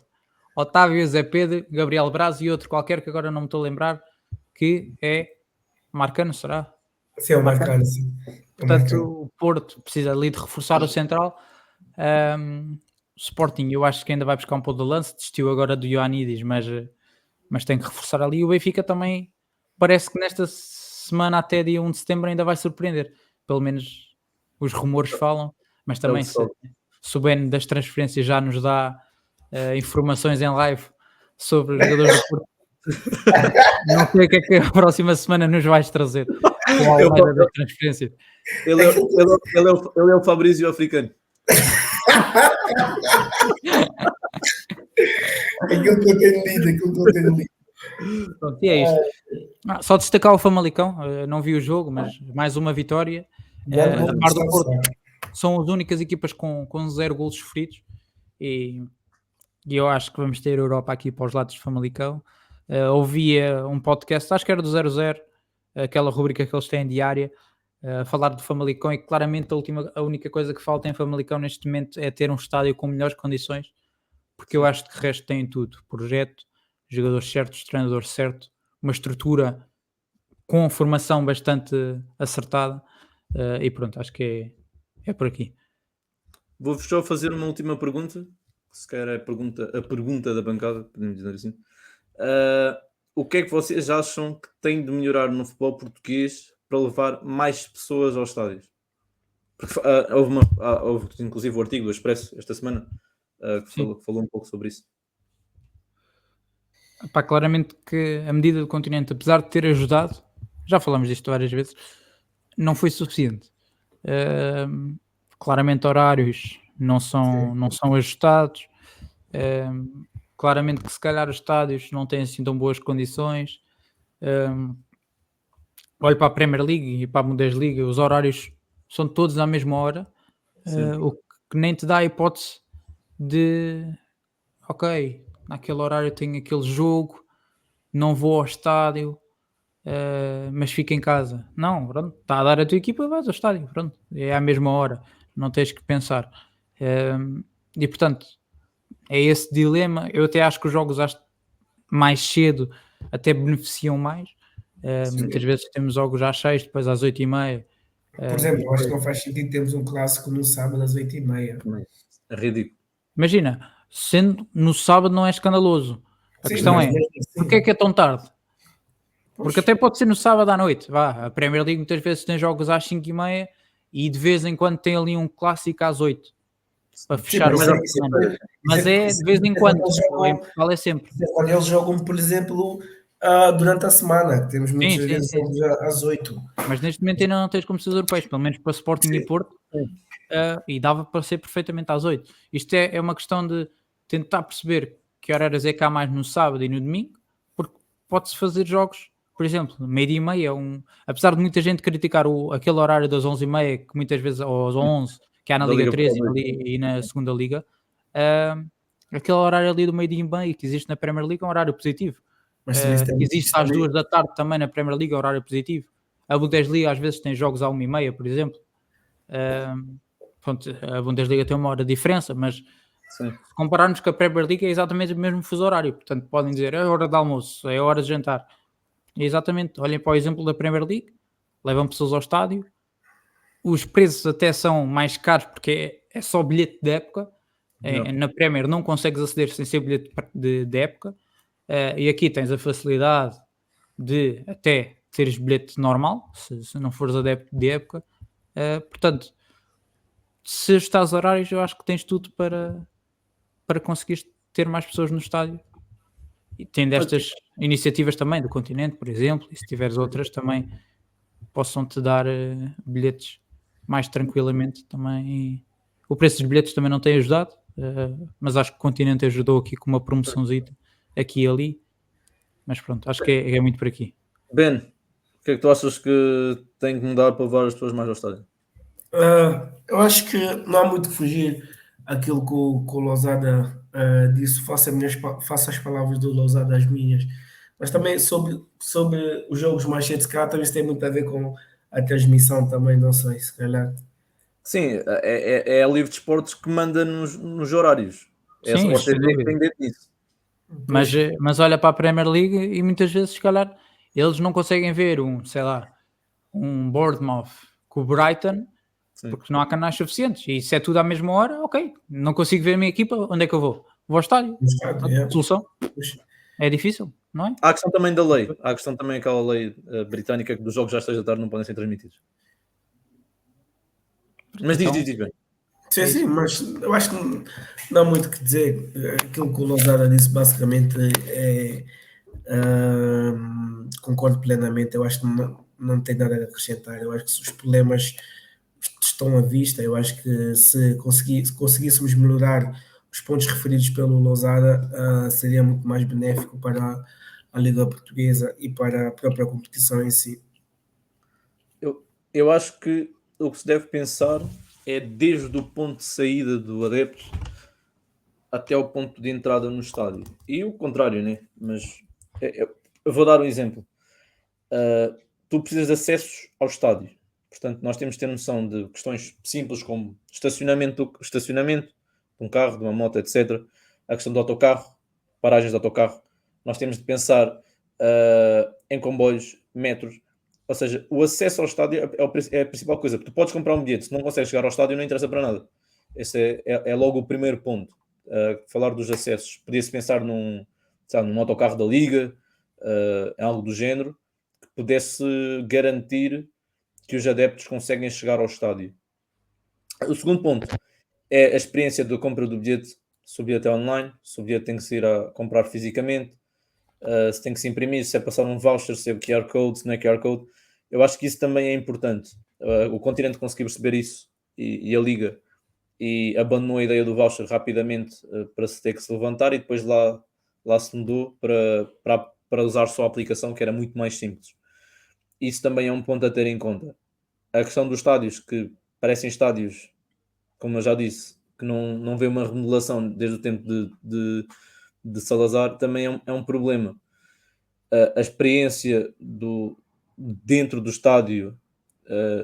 A: Otávio, Zé Pedro, Gabriel Braz e outro qualquer que agora não me estou a lembrar, que é Marcano, será?
B: Sim, é o Marcano, sim.
A: Portanto, o Porto precisa ali de reforçar o central. O Sporting, eu acho que ainda vai buscar um pouco de lance, desistiu agora do Ioannidis, mas tem que reforçar ali. O Benfica também parece que nesta semana até dia 1 de setembro ainda vai surpreender. Pelo menos os rumores falam, mas também se o Ben das transferências já nos dá informações em live sobre os jogadores do Porto, não sei o que é que a próxima semana nos vais trazer com a Almeida das transferências.
C: Ele é o Fabrício africano.
B: Aquilo que eu tenho lido.
A: Pronto, e é isto. Só destacar o Famalicão, não vi o jogo, mas mais uma vitória. A par do Porto, são as únicas equipas com 0 golos sofridos e eu acho que vamos ter Europa aqui para os lados de Famalicão. Ouvia um podcast, acho que era do 00, aquela rubrica que eles têm diária, a falar do Famalicão, e claramente a única coisa que falta em Famalicão neste momento é ter um estádio com melhores condições, porque eu acho que o resto tem tudo: projeto, jogadores certos, treinador certo, uma estrutura com formação bastante acertada, e pronto, acho que é por aqui.
C: Vou-vos só fazer uma última pergunta, se calhar é a pergunta da bancada, podemos dizer assim. O que é que vocês acham que tem de melhorar no futebol português para levar mais pessoas aos estádios? Porque houve inclusive o artigo do Expresso esta semana que falou um pouco sobre isso.
A: Pá, claramente que a medida do continente, apesar de ter ajudado, já falamos disto várias vezes, não foi suficiente. Claramente horários não são ajustados. Claramente que se calhar os estádios não têm assim tão boas condições. Olho para a Premier League e para a Bundesliga, os horários são todos à mesma hora, o que nem te dá a hipótese de ok, naquele horário tenho aquele jogo, não vou ao estádio, mas fico em casa. Não, pronto, está a dar a tua equipa, vais ao estádio, pronto, é à mesma hora, não tens que pensar. E portanto, é esse dilema. Eu até acho que os jogos mais cedo até beneficiam mais. Muitas vezes temos jogos às 6, depois às 8h30.
B: Por exemplo, eu acho que não faz sentido termos um clássico no sábado às 8h30.
C: É ridículo.
A: Imagina, sendo no sábado não é escandaloso. A questão é, porque é que é tão tarde? Porque até pode ser no sábado à noite. A Premier League muitas vezes tem jogos às 5h30 e de vez em quando tem ali um clássico às 8 para fechar o semana. Mas é de vez em quando. Em Portugal é sempre.
B: Quando eles jogam, por exemplo, durante a semana, temos muitas vezes às 8.
A: Mas neste momento ainda não tens competições europeias, pelo menos para Sporting e Porto, e dava para ser perfeitamente às 8. Isto é uma questão de tentar perceber que horários é que há mais no sábado e no domingo, porque pode-se fazer jogos, por exemplo, 12h30, apesar de muita gente criticar aquele horário das 11h30, que muitas vezes, ou às 11, que há na Liga 3 e na segunda Liga, aquele horário ali do meio-dia e meio que existe na Premier League é um horário positivo. Existe às 2 da tarde também na Premier League, horário positivo. A Bundesliga às vezes tem jogos à 1h30, por exemplo. Pronto, a Bundesliga tem uma hora de diferença, mas se compararmos com a Premier League é exatamente o mesmo fuso horário. Portanto, podem dizer, é hora de almoço, é hora de jantar. É exatamente, olhem para o exemplo da Premier League, levam pessoas ao estádio, os preços até são mais caros porque é só bilhete de época. Na Premier não consegues aceder sem ser bilhete de época. E aqui tens a facilidade de até teres bilhete normal, se não fores adepto de época. Portanto, se estás a horários, eu acho que tens tudo para conseguires ter mais pessoas no estádio. E tendo
C: Ok.
A: estas iniciativas também do Continente, por exemplo, e se tiveres outras também possam-te dar bilhetes mais tranquilamente também. E o preço dos bilhetes também não tem ajudado, mas acho que o Continente ajudou aqui com uma promoçãozinha aqui e ali. Mas pronto, acho que é muito por aqui.
C: Ben, o que é que tu achas que tem que mudar para levar as pessoas mais ao estádio?
B: Eu acho que não há muito que fugir aquilo que o Lousada disse, faça as palavras do Lousada as minhas. Mas também sobre os jogos mais cedo, se calhar também isso tem muito a ver com a transmissão também, não sei, se calhar.
C: Sim, é a Livre de Esportes que manda nos horários. É a
A: Sim, isso
C: Sport
A: sem
C: TV que
A: dúvida.
C: tem dedo nisso.
A: Mas,
B: Pois,
A: mas olha para a Premier League e muitas vezes, se calhar, eles não conseguem ver sei lá, um Bournemouth com o Brighton
C: Sim.
A: porque não há canais suficientes. E se é tudo à mesma hora, ok. Não consigo ver a minha equipa, onde é que eu vou? Vou ao estádio.
B: no estádio,
A: Pronto, solução.
B: pois.
A: É difícil, não é?
C: Há a questão também da lei. Há a questão também aquela lei britânica que dos jogos às 6 da tarde não podem ser transmitidos. Mas
A: Então,
C: diz bem.
B: Sim,
A: é
B: sim,
A: isso.
B: mas eu acho que não há muito o que dizer. Aquilo que o Lousada disse basicamente é. Concordo plenamente. Eu acho que não tem nada a acrescentar. Eu acho que se os problemas estão à vista, eu acho que se conseguíssemos melhorar os pontos referidos pelo Lousada, seria muito mais benéfico para a Liga Portuguesa e para a própria competição em si.
C: Eu acho que o que se deve pensar é desde o ponto de saída do adepto até o ponto de entrada no estádio. E o contrário, né? Mas eu vou dar um exemplo. Tu precisas de acessos ao estádio. Portanto, nós temos de ter noção de questões simples como estacionamento de um carro, de uma moto, etc. A questão do autocarro, paragens de autocarro. Nós temos de pensar em comboios, metros. Ou seja, o acesso ao estádio é a principal coisa. Tu podes comprar um bilhete, se não consegues chegar ao estádio, não interessa para nada. Esse é logo o primeiro ponto. Falar dos acessos. Podia-se pensar num autocarro da Liga, em algo do género, que pudesse garantir que os adeptos conseguem chegar ao estádio. O segundo ponto é a experiência da compra do bilhete. Se o bilhete é online, se o bilhete tem que se ir a comprar fisicamente, se tem que se imprimir, se é passar um voucher, se é QR Code, se não é QR Code. Eu acho que isso também é importante. O Continente conseguiu perceber isso e a Liga e abandonou a ideia do voucher rapidamente para se ter que se levantar e depois lá se mudou para usar só a aplicação, que era muito mais simples. Isso também é um ponto a ter em conta. A questão dos estádios, que parecem estádios, como eu já disse, que não vê uma remodelação desde o tempo de Salazar, também é um problema. A experiência dentro do estádio,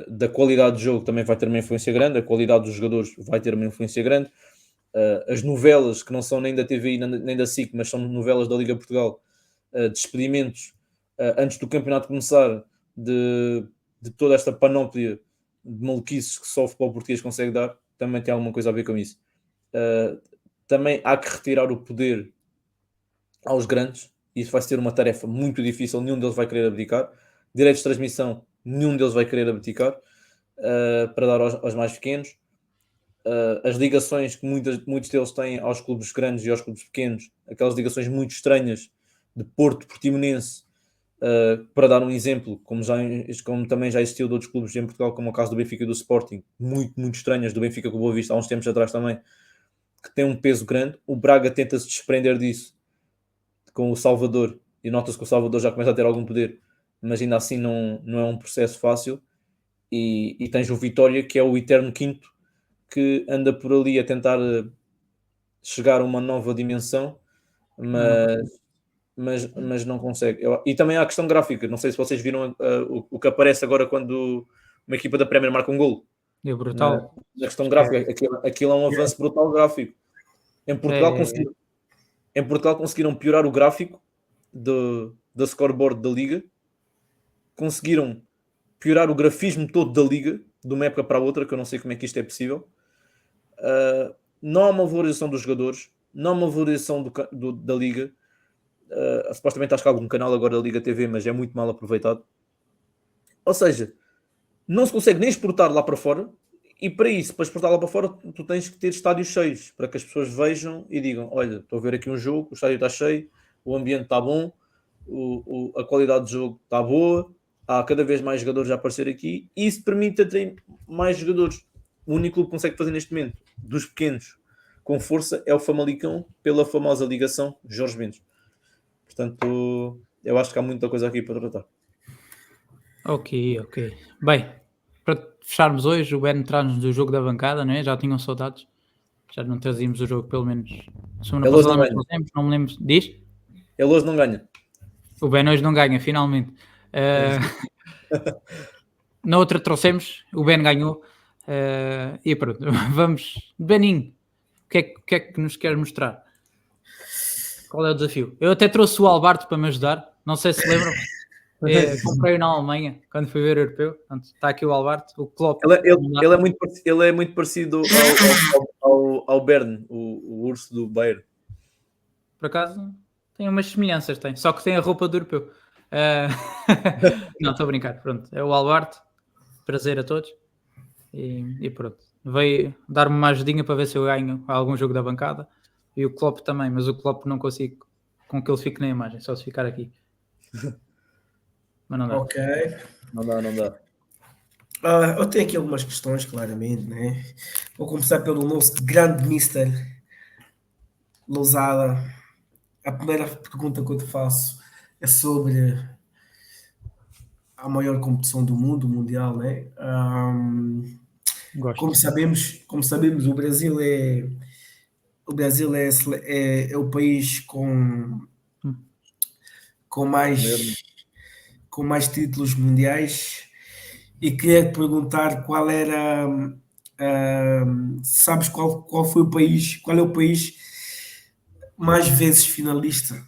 C: da qualidade do jogo também vai ter uma influência grande, a qualidade dos jogadores vai ter uma influência grande. As novelas, que não são nem da TVI nem da SIC, mas são novelas da Liga Portugal, despedimentos antes do campeonato começar, de toda esta panóplia de maluquices que só o futebol português consegue dar, também tem alguma coisa a ver com isso. Também há que retirar o poder aos grandes. Isso vai ser uma tarefa muito difícil, nenhum deles vai querer abdicar. Direitos de transmissão, nenhum deles vai querer abdicar para dar aos mais pequenos. As ligações que muitos deles têm aos clubes grandes e aos clubes pequenos, aquelas ligações muito estranhas de Porto, Portimonense, para dar um exemplo, como também já existiu de outros clubes em Portugal, como o caso do Benfica e do Sporting, muito estranhas, do Benfica com o Boa Vista há uns tempos atrás também, que tem um peso grande. O Braga tenta se desprender disso com o Salvador, e nota-se que o Salvador já começa a ter algum poder, mas ainda assim não é um processo fácil. E tens o Vitória, que é o eterno quinto, que anda por ali a tentar chegar a uma nova dimensão, mas não consegue. E também há a questão gráfica. Não sei se vocês viram o que aparece agora quando uma equipa da Premier marca um gol.
A: É
C: Na,
A: brutal.
C: na questão gráfica, aquilo é um avanço brutal gráfico. Em Portugal,
A: É,
C: conseguiram piorar o gráfico da scoreboard da Liga, conseguiram piorar o grafismo todo da Liga, de uma época para a outra, que eu não sei como é que isto é possível. Não há uma valorização dos jogadores, não há uma valorização da Liga. supostamente acho que há algum canal agora da Liga TV, mas é muito mal aproveitado. Ou seja, não se consegue nem exportar lá para fora, e para isso, para exportar lá para fora, tu tens que ter estádios cheios, para que as pessoas vejam e digam, olha, estou a ver aqui um jogo, o estádio está cheio, o ambiente está bom, a qualidade do jogo está boa, há cada vez mais jogadores a aparecer aqui, e isso permite atrair mais jogadores. O único clube que consegue fazer neste momento, dos pequenos, com força, é o Famalicão, pela famosa ligação Jorge Mendes. Portanto, eu acho que há muita coisa aqui para tratar.
A: Ok. Bem, para fecharmos hoje, o Ben traz-nos o jogo da bancada, não é? Já tinham saudades. Já não trazíamos o jogo, pelo menos semana
C: Ele hoje
A: passada,
C: não
A: mas
C: ganha.
A: trouxemos, não me lembro. Diz?
C: Ele hoje não ganha.
A: O Ben hoje não ganha, finalmente. Na outra trouxemos, o Ben ganhou. E pronto, vamos. Beninho, o que é que nos quer mostrar? Qual é o desafio? Eu até trouxe o Alberto para me ajudar. Não sei se lembram. Comprei na Alemanha quando fui ver o europeu. Portanto, está aqui o Alberto, o Klopp.
C: Ele é muito parecido ao Bern, o urso do Bayern.
A: Por acaso tem umas semelhanças, tem. Só que tem a roupa do europeu. Não, estou a brincar. Pronto, é o Alberto. Prazer a todos. E pronto. Veio dar-me uma ajudinha para ver se eu ganho algum jogo da bancada. E o Klopp também, mas o Klopp não consigo com que ele fique na imagem, só se ficar aqui. Mas não dá.
B: Ok.
C: Não dá.
B: Eu tenho aqui algumas questões, claramente, né? Vou começar pelo nosso grande Mister Lousada. A primeira pergunta que eu te faço é sobre a maior competição do mundo, mundial, né?
A: Gosto.
B: Como sabemos, o Brasil é o país com mais títulos mundiais, e queria te perguntar qual era, sabes qual foi o país, qual é o país mais vezes finalista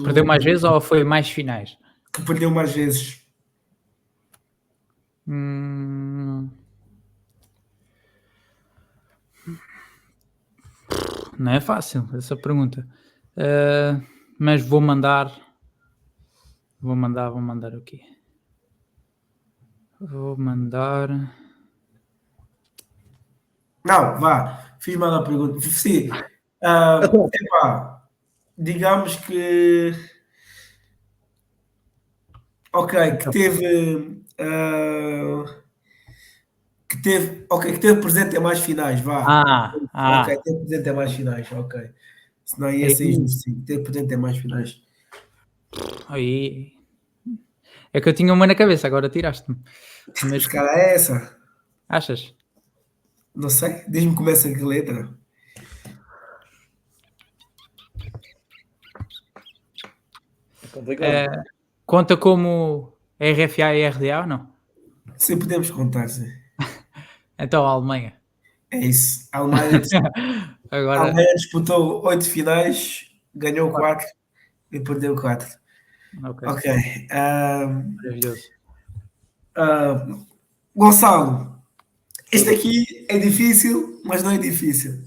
A: Perdeu mais vezes ou foi mais finais?
B: que perdeu mais vezes?
A: Não é fácil essa pergunta. Mas vou mandar o quê? Vou mandar.
B: Não, vá, fiz mal a pergunta. Sim, epá, digamos que ok, que teve presente em mais finais, vá. Ok, teve presente em mais finais, ok. Senão ia ser injusto, sim. Teve presente em mais finais.
A: Aí. É que eu tinha uma na cabeça, agora tiraste-me. Mas
B: Se calhar é essa.
A: achas?
B: Não sei. Diz-me como começa que letra.
C: É complicado.
A: Conta como RFA e RDA ou não?
B: Sim, podemos contar, sim.
A: Então a Alemanha.
B: É isso. A Alemanha
A: Agora,
B: disputou 8 finais, ganhou 4 e perdeu 4. Ok.
A: Maravilhoso.
B: Gonçalo, este aqui é difícil, mas não é difícil.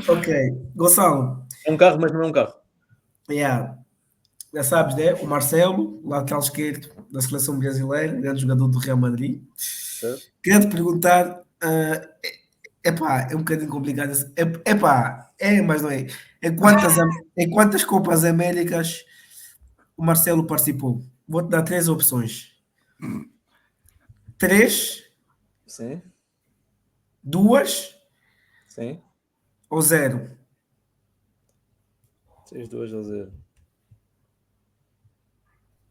B: Ok. Gonçalo,
C: É um carro, mas não é um carro.
B: yeah, já sabes, né? O Marcelo, lateral esquerdo da seleção brasileira, grande jogador do Real Madrid.
C: Certo?
B: Queria te perguntar, é um bocadinho complicado. Mas não é. Em quantas Copas Américas o Marcelo participou? Vou-te dar 3 opções. 3,
C: Sim.
B: 2
C: Sim.
B: ou 0?
C: 6-2-0.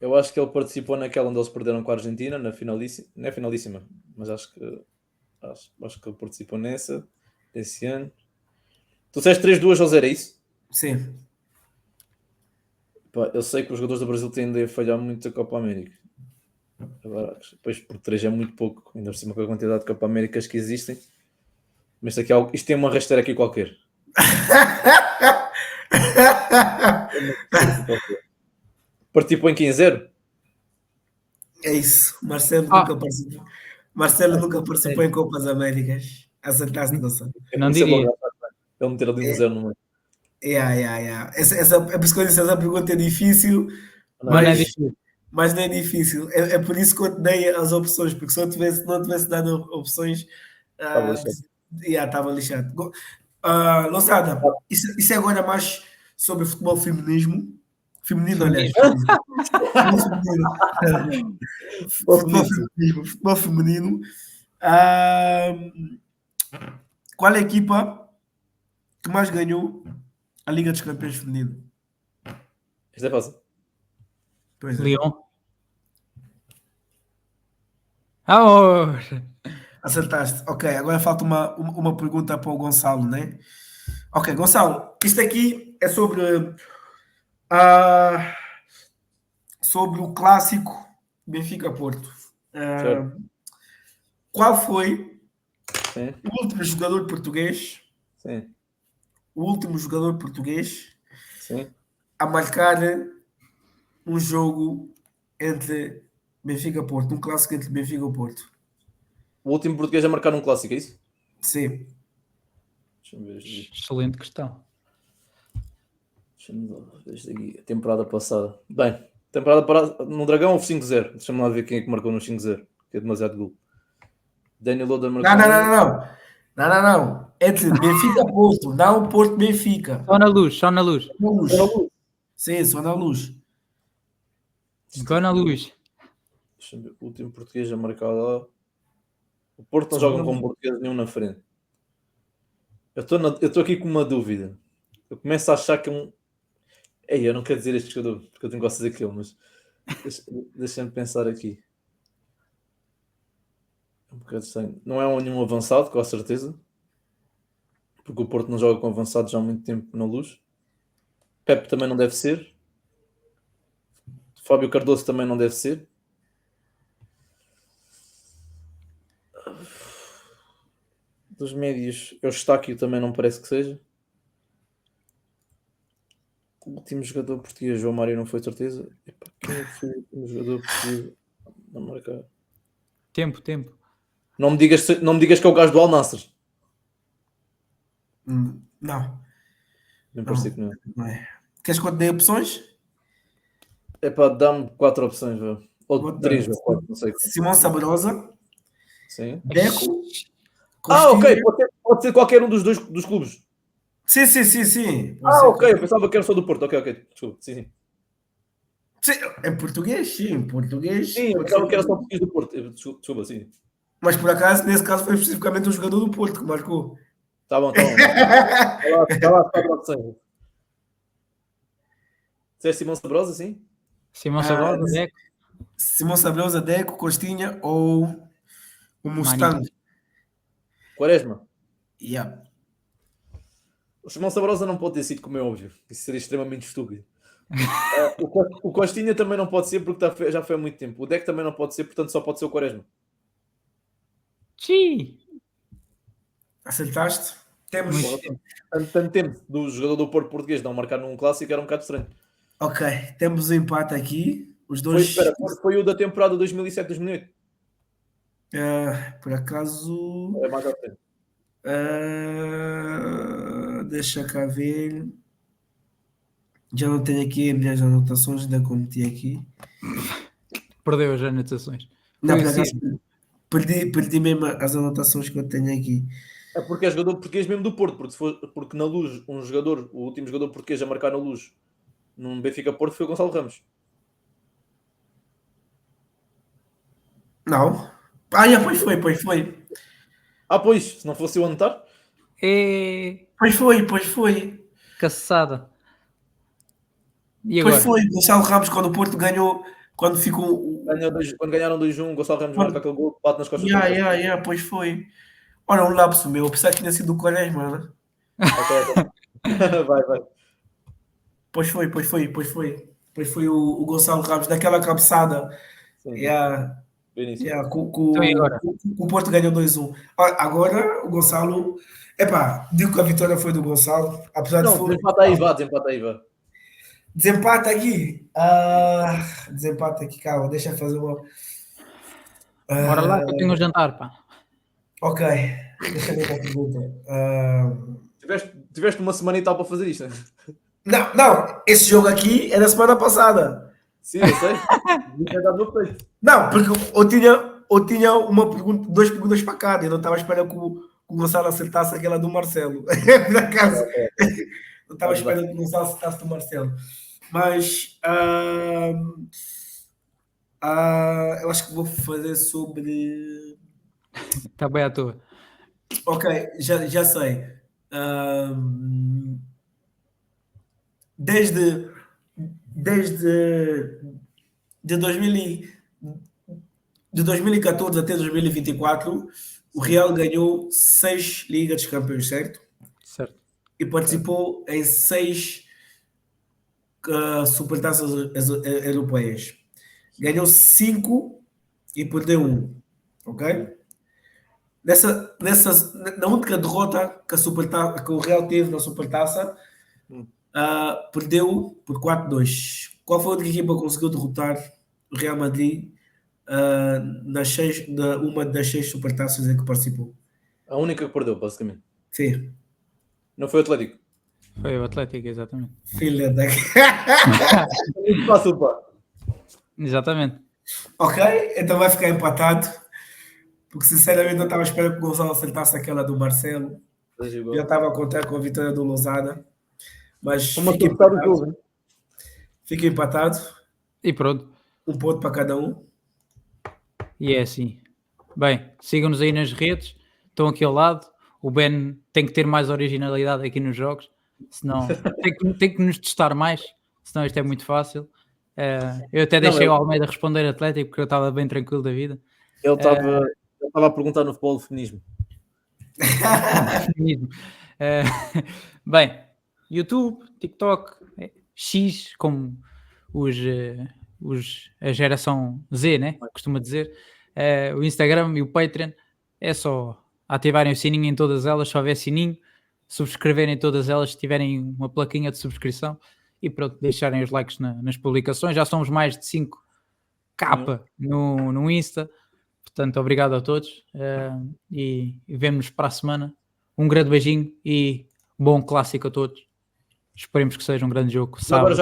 C: Eu acho que ele participou naquela onde eles perderam com a Argentina, na finalíssima. Não é finalíssima, mas acho que ele participou nessa, esse ano. Tu disseste 3-2-0, é isso?
B: Sim.
C: Pá, eu sei que os jogadores do Brasil tendem a falhar muito a Copa América. Agora, depois por 3 é muito pouco, ainda por cima com a quantidade de Copa Américas que existem. Mas isto tem uma rasteira aqui qualquer. Participou em 15-0?
B: É isso. Marcelo nunca participou. Marcelo nunca participou em Copas Américas. Acertaste, Gonçalo.
A: Eu não
C: Isso é
A: diria.
C: bom, ele meter ali um 0 no meio.
B: Yeah. É por isso que eu disse, essa pergunta é difícil,
C: Não
A: Mas
C: é?
A: não é
B: mas,
A: difícil.
B: mas não é difícil. É por isso que eu te dei as opções, porque se eu não tivesse dado opções,
C: Estava
B: ah,
C: lixado.
B: estava lixado. Loçada, isso é agora mais sobre futebol feminismo. Feminino, aliás.
A: Feminismo.
B: Futebol feminino.
C: Ó,
B: Futebol
C: bonito.
B: feminino. Futebol feminino. Ah, qual é a equipa que mais ganhou a Liga dos Campeões Feminino?
C: Isto é fácil.
B: Pois é.
A: Lyon. Oh,
B: Acertaste. Ok, agora falta uma pergunta para o Gonçalo, né? Ok, Gonçalo, isto aqui é ah, sobre o clássico Benfica-Porto.
C: Certo?
B: Qual foi
C: Sim,
B: o último jogador português,
C: sim,
B: o último jogador português
C: sim.
B: a marcar um jogo entre Benfica-Porto, um clássico entre Benfica e Porto?
C: O último português a marcar um clássico, é isso?
B: Sim.
C: Deixa-me ver isto aqui.
A: excelente questão.
C: Deixa-me ver isto aqui. A temporada passada. Bem, temporada passada no Dragão houve 5-0. Deixa-me lá ver quem é que marcou no 5-0. Que é demasiado gol. Daniel Loda
B: Não,
C: marcou
B: não, não,
C: um.
B: não, não. Não, não, não. Entre Benfica-Porto, não Porto-Benfica.
A: Só na luz, só na luz.
B: Luz. Sim, só na luz.
A: Igual na luz.
C: Deixa-me ver. O último português a marcar lá. O Porto não
B: Só
C: joga
B: na
C: com
B: luz.
C: português nenhum na frente. Eu estou aqui com uma dúvida. Eu começo a achar que é um. Ei, eu não quero dizer este jogador, porque eu tenho que gostar daquele, mas deixa- deixa-me pensar aqui. É um bocado estranho. Não é nenhum avançado, com a certeza, porque o Porto não joga com avançados já há muito tempo na luz. Pepe também não deve ser. Fábio Cardoso também não deve ser. Dos médios, Eustáquio também não parece que seja. O último jogador português, João Mário, não foi certeza. Epá, quem é que foi o último jogador português a marcar?
A: Tempo.
C: Não me digas que é o gajo do Al Nassr.
B: Não,
C: Nem parecia
B: não,
C: que não.
B: não é. Queres que eu te dê opções?
C: Epá, dá-me 4 opções, vá. Ou
B: Vou-te dar
C: 3 ou 4, não sei.
B: Simão Sabrosa,
C: Sim.
B: Deco,
C: Ah, ok,
B: Costinha.
C: pode ser qualquer um dos dois dos clubes.
B: Sim. Pode
C: Ah,
B: ser.
C: ok, eu pensava que era só do Porto. Ok, desculpa. Sim.
B: Sim, em português, sim, em português
C: Sim, eu
B: pode ser.
C: pensava que era só português do Porto. Desculpa, sim.
B: Mas por acaso, nesse caso, foi especificamente um jogador do Porto que marcou.
C: Tá bom, tá bom. Está lá as 4 opções. Você é Simão Sabrosa, sim?
A: Simão
B: Ah,
A: Sabrosa, Deco,
B: Simão Sabrosa, Deco, Costinha ou o
A: Mani.
B: Mustang?
C: Quaresma.
B: Yeah.
C: O Simão Sabrosa não pode ter sido, como é óbvio. Isso seria extremamente estúpido. O Costinha também não pode ser porque já foi há muito tempo. O Deck também não pode ser, portanto só pode ser o Quaresma.
A: Xiii.
B: Acertaste? Temos.
A: Muito.
C: Porra, tanto tempo do jogador do Porto português não marcar num clássico era um bocado estranho.
B: Ok, temos um empate aqui. Os dois.
C: Espera, foi o da temporada 2007-2008.
B: Por acaso.
C: É mais à frente.
B: Deixa cá ver. Já não tenho aqui as minhas anotações, ainda cometi aqui.
A: Perdeu as anotações.
B: Não,
A: Foi o
B: por acaso
A: Cid.
B: perdi mesmo as anotações que eu tenho aqui.
C: É porque é jogador português mesmo do Porto, porque na Luz, o último jogador português a marcar na Luz num Benfica Porto foi o Gonçalo Ramos.
B: Não. Pois foi.
C: Ah, pois, se não fosse eu a anotar,
A: É
B: Pois foi.
A: caçada. E
B: Pois
A: agora?
B: foi. Gonçalo Ramos, quando o Porto ganhou, quando ficou.
C: quando ganharam 2-1, Gonçalo Ramos marca
B: Quando...
C: aquele gol, bate nas costas do Costa.
B: Pois foi. Olha, um lapso meu, pensava que tinha sido o Quaresma, né?
C: Ok. Vai.
B: Pois foi. Pois foi o Gonçalo Ramos, daquela cabeçada.
C: Sim,
B: Yeah,
C: no início.
B: yeah,
A: Então e agora?
B: o Porto ganhou 2-1. Agora o Gonçalo. Epá, digo que a vitória foi do Gonçalo, apesar de
C: Não,
B: for.
C: desempata aí, vá.
B: Desempate aqui. Desempate aqui, calma, deixa eu fazer uma.
A: Bora lá que eu
B: Ah,
A: tenho um jantar, pá.
B: ok, deixa eu ver uma pergunta.
C: tiveste uma semana e tal para fazer isto.
B: Não, não, esse jogo aqui é da semana passada.
C: Sim, eu sei. Devia ter dado no peito.
B: Não, porque eu tinha uma pergunta, duas perguntas para cada. Eu não estava esperando que o Gonçalo acertasse aquela do Marcelo. Por acaso, não estava esperando que o Gonçalo acertasse do Marcelo. Mas eu acho que vou fazer sobre.
A: Está bem à toa.
B: Ok, já sei. Desde de 2000 de 2014 até 2024, o Real ganhou 6 Ligas dos Campeões, certo?
A: Certo.
B: E participou em 6 supertaças europeias. Ganhou 5 e perdeu 1. Ok? Na única derrota que o Real teve na Supertaça, perdeu por 4-2. Qual foi a outra equipa que conseguiu derrotar o Real Madrid uma das 6 supertaças em que participou?
C: A única que perdeu, basicamente.
B: Sim.
C: Não foi o Atlético.
A: Foi o Atlético, exatamente.
B: Filha da.
C: Muito fácil, pá.
A: Exatamente.
B: Ok, então vai ficar empatado. Porque sinceramente eu estava esperando que o Gonçalo acertasse aquela do Marcelo. Já estava a contar com a vitória do Lousada. Mas fica empatado.
A: E pronto.
B: Um ponto para cada um.
A: E é assim. Bem, sigam-nos aí nas redes. Estão aqui ao lado. O Ben tem que ter mais originalidade aqui nos jogos. Senão tem que nos testar mais. Senão isto é muito fácil. Eu até deixei o Almeida responder Atlético porque eu estava bem tranquilo da vida.
C: Ele estava a perguntar no futebol de feminismo.
A: Bem, YouTube, TikTok, X, como a geração Z, né? Costuma dizer. O Instagram e o Patreon. É só ativarem o sininho em todas elas, se houver sininho, subscreverem todas elas, se tiverem uma plaquinha de subscrição e pronto, deixarem os likes nas publicações. Já somos mais de 5k no Insta. Portanto, obrigado a todos e vemo-nos para a semana. Um grande beijinho e bom clássico a todos. Esperemos que seja um grande jogo.
C: Agora,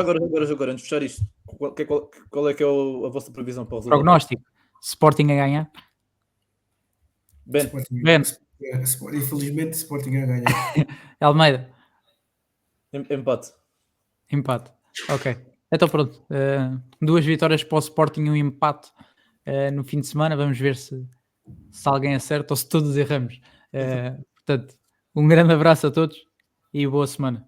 C: antes de fechar isto, qual é que é a vossa previsão para o resultado?
A: Prognóstico: Sporting a ganhar.
C: Ben.
B: Infelizmente, Sporting a ganhar.
C: Almeida.
A: Empate. Ok. Então pronto. 2 vitórias para o Sporting e um empate no fim de semana. Vamos ver se alguém acerta ou se todos erramos. Portanto, um grande abraço a todos e boa semana.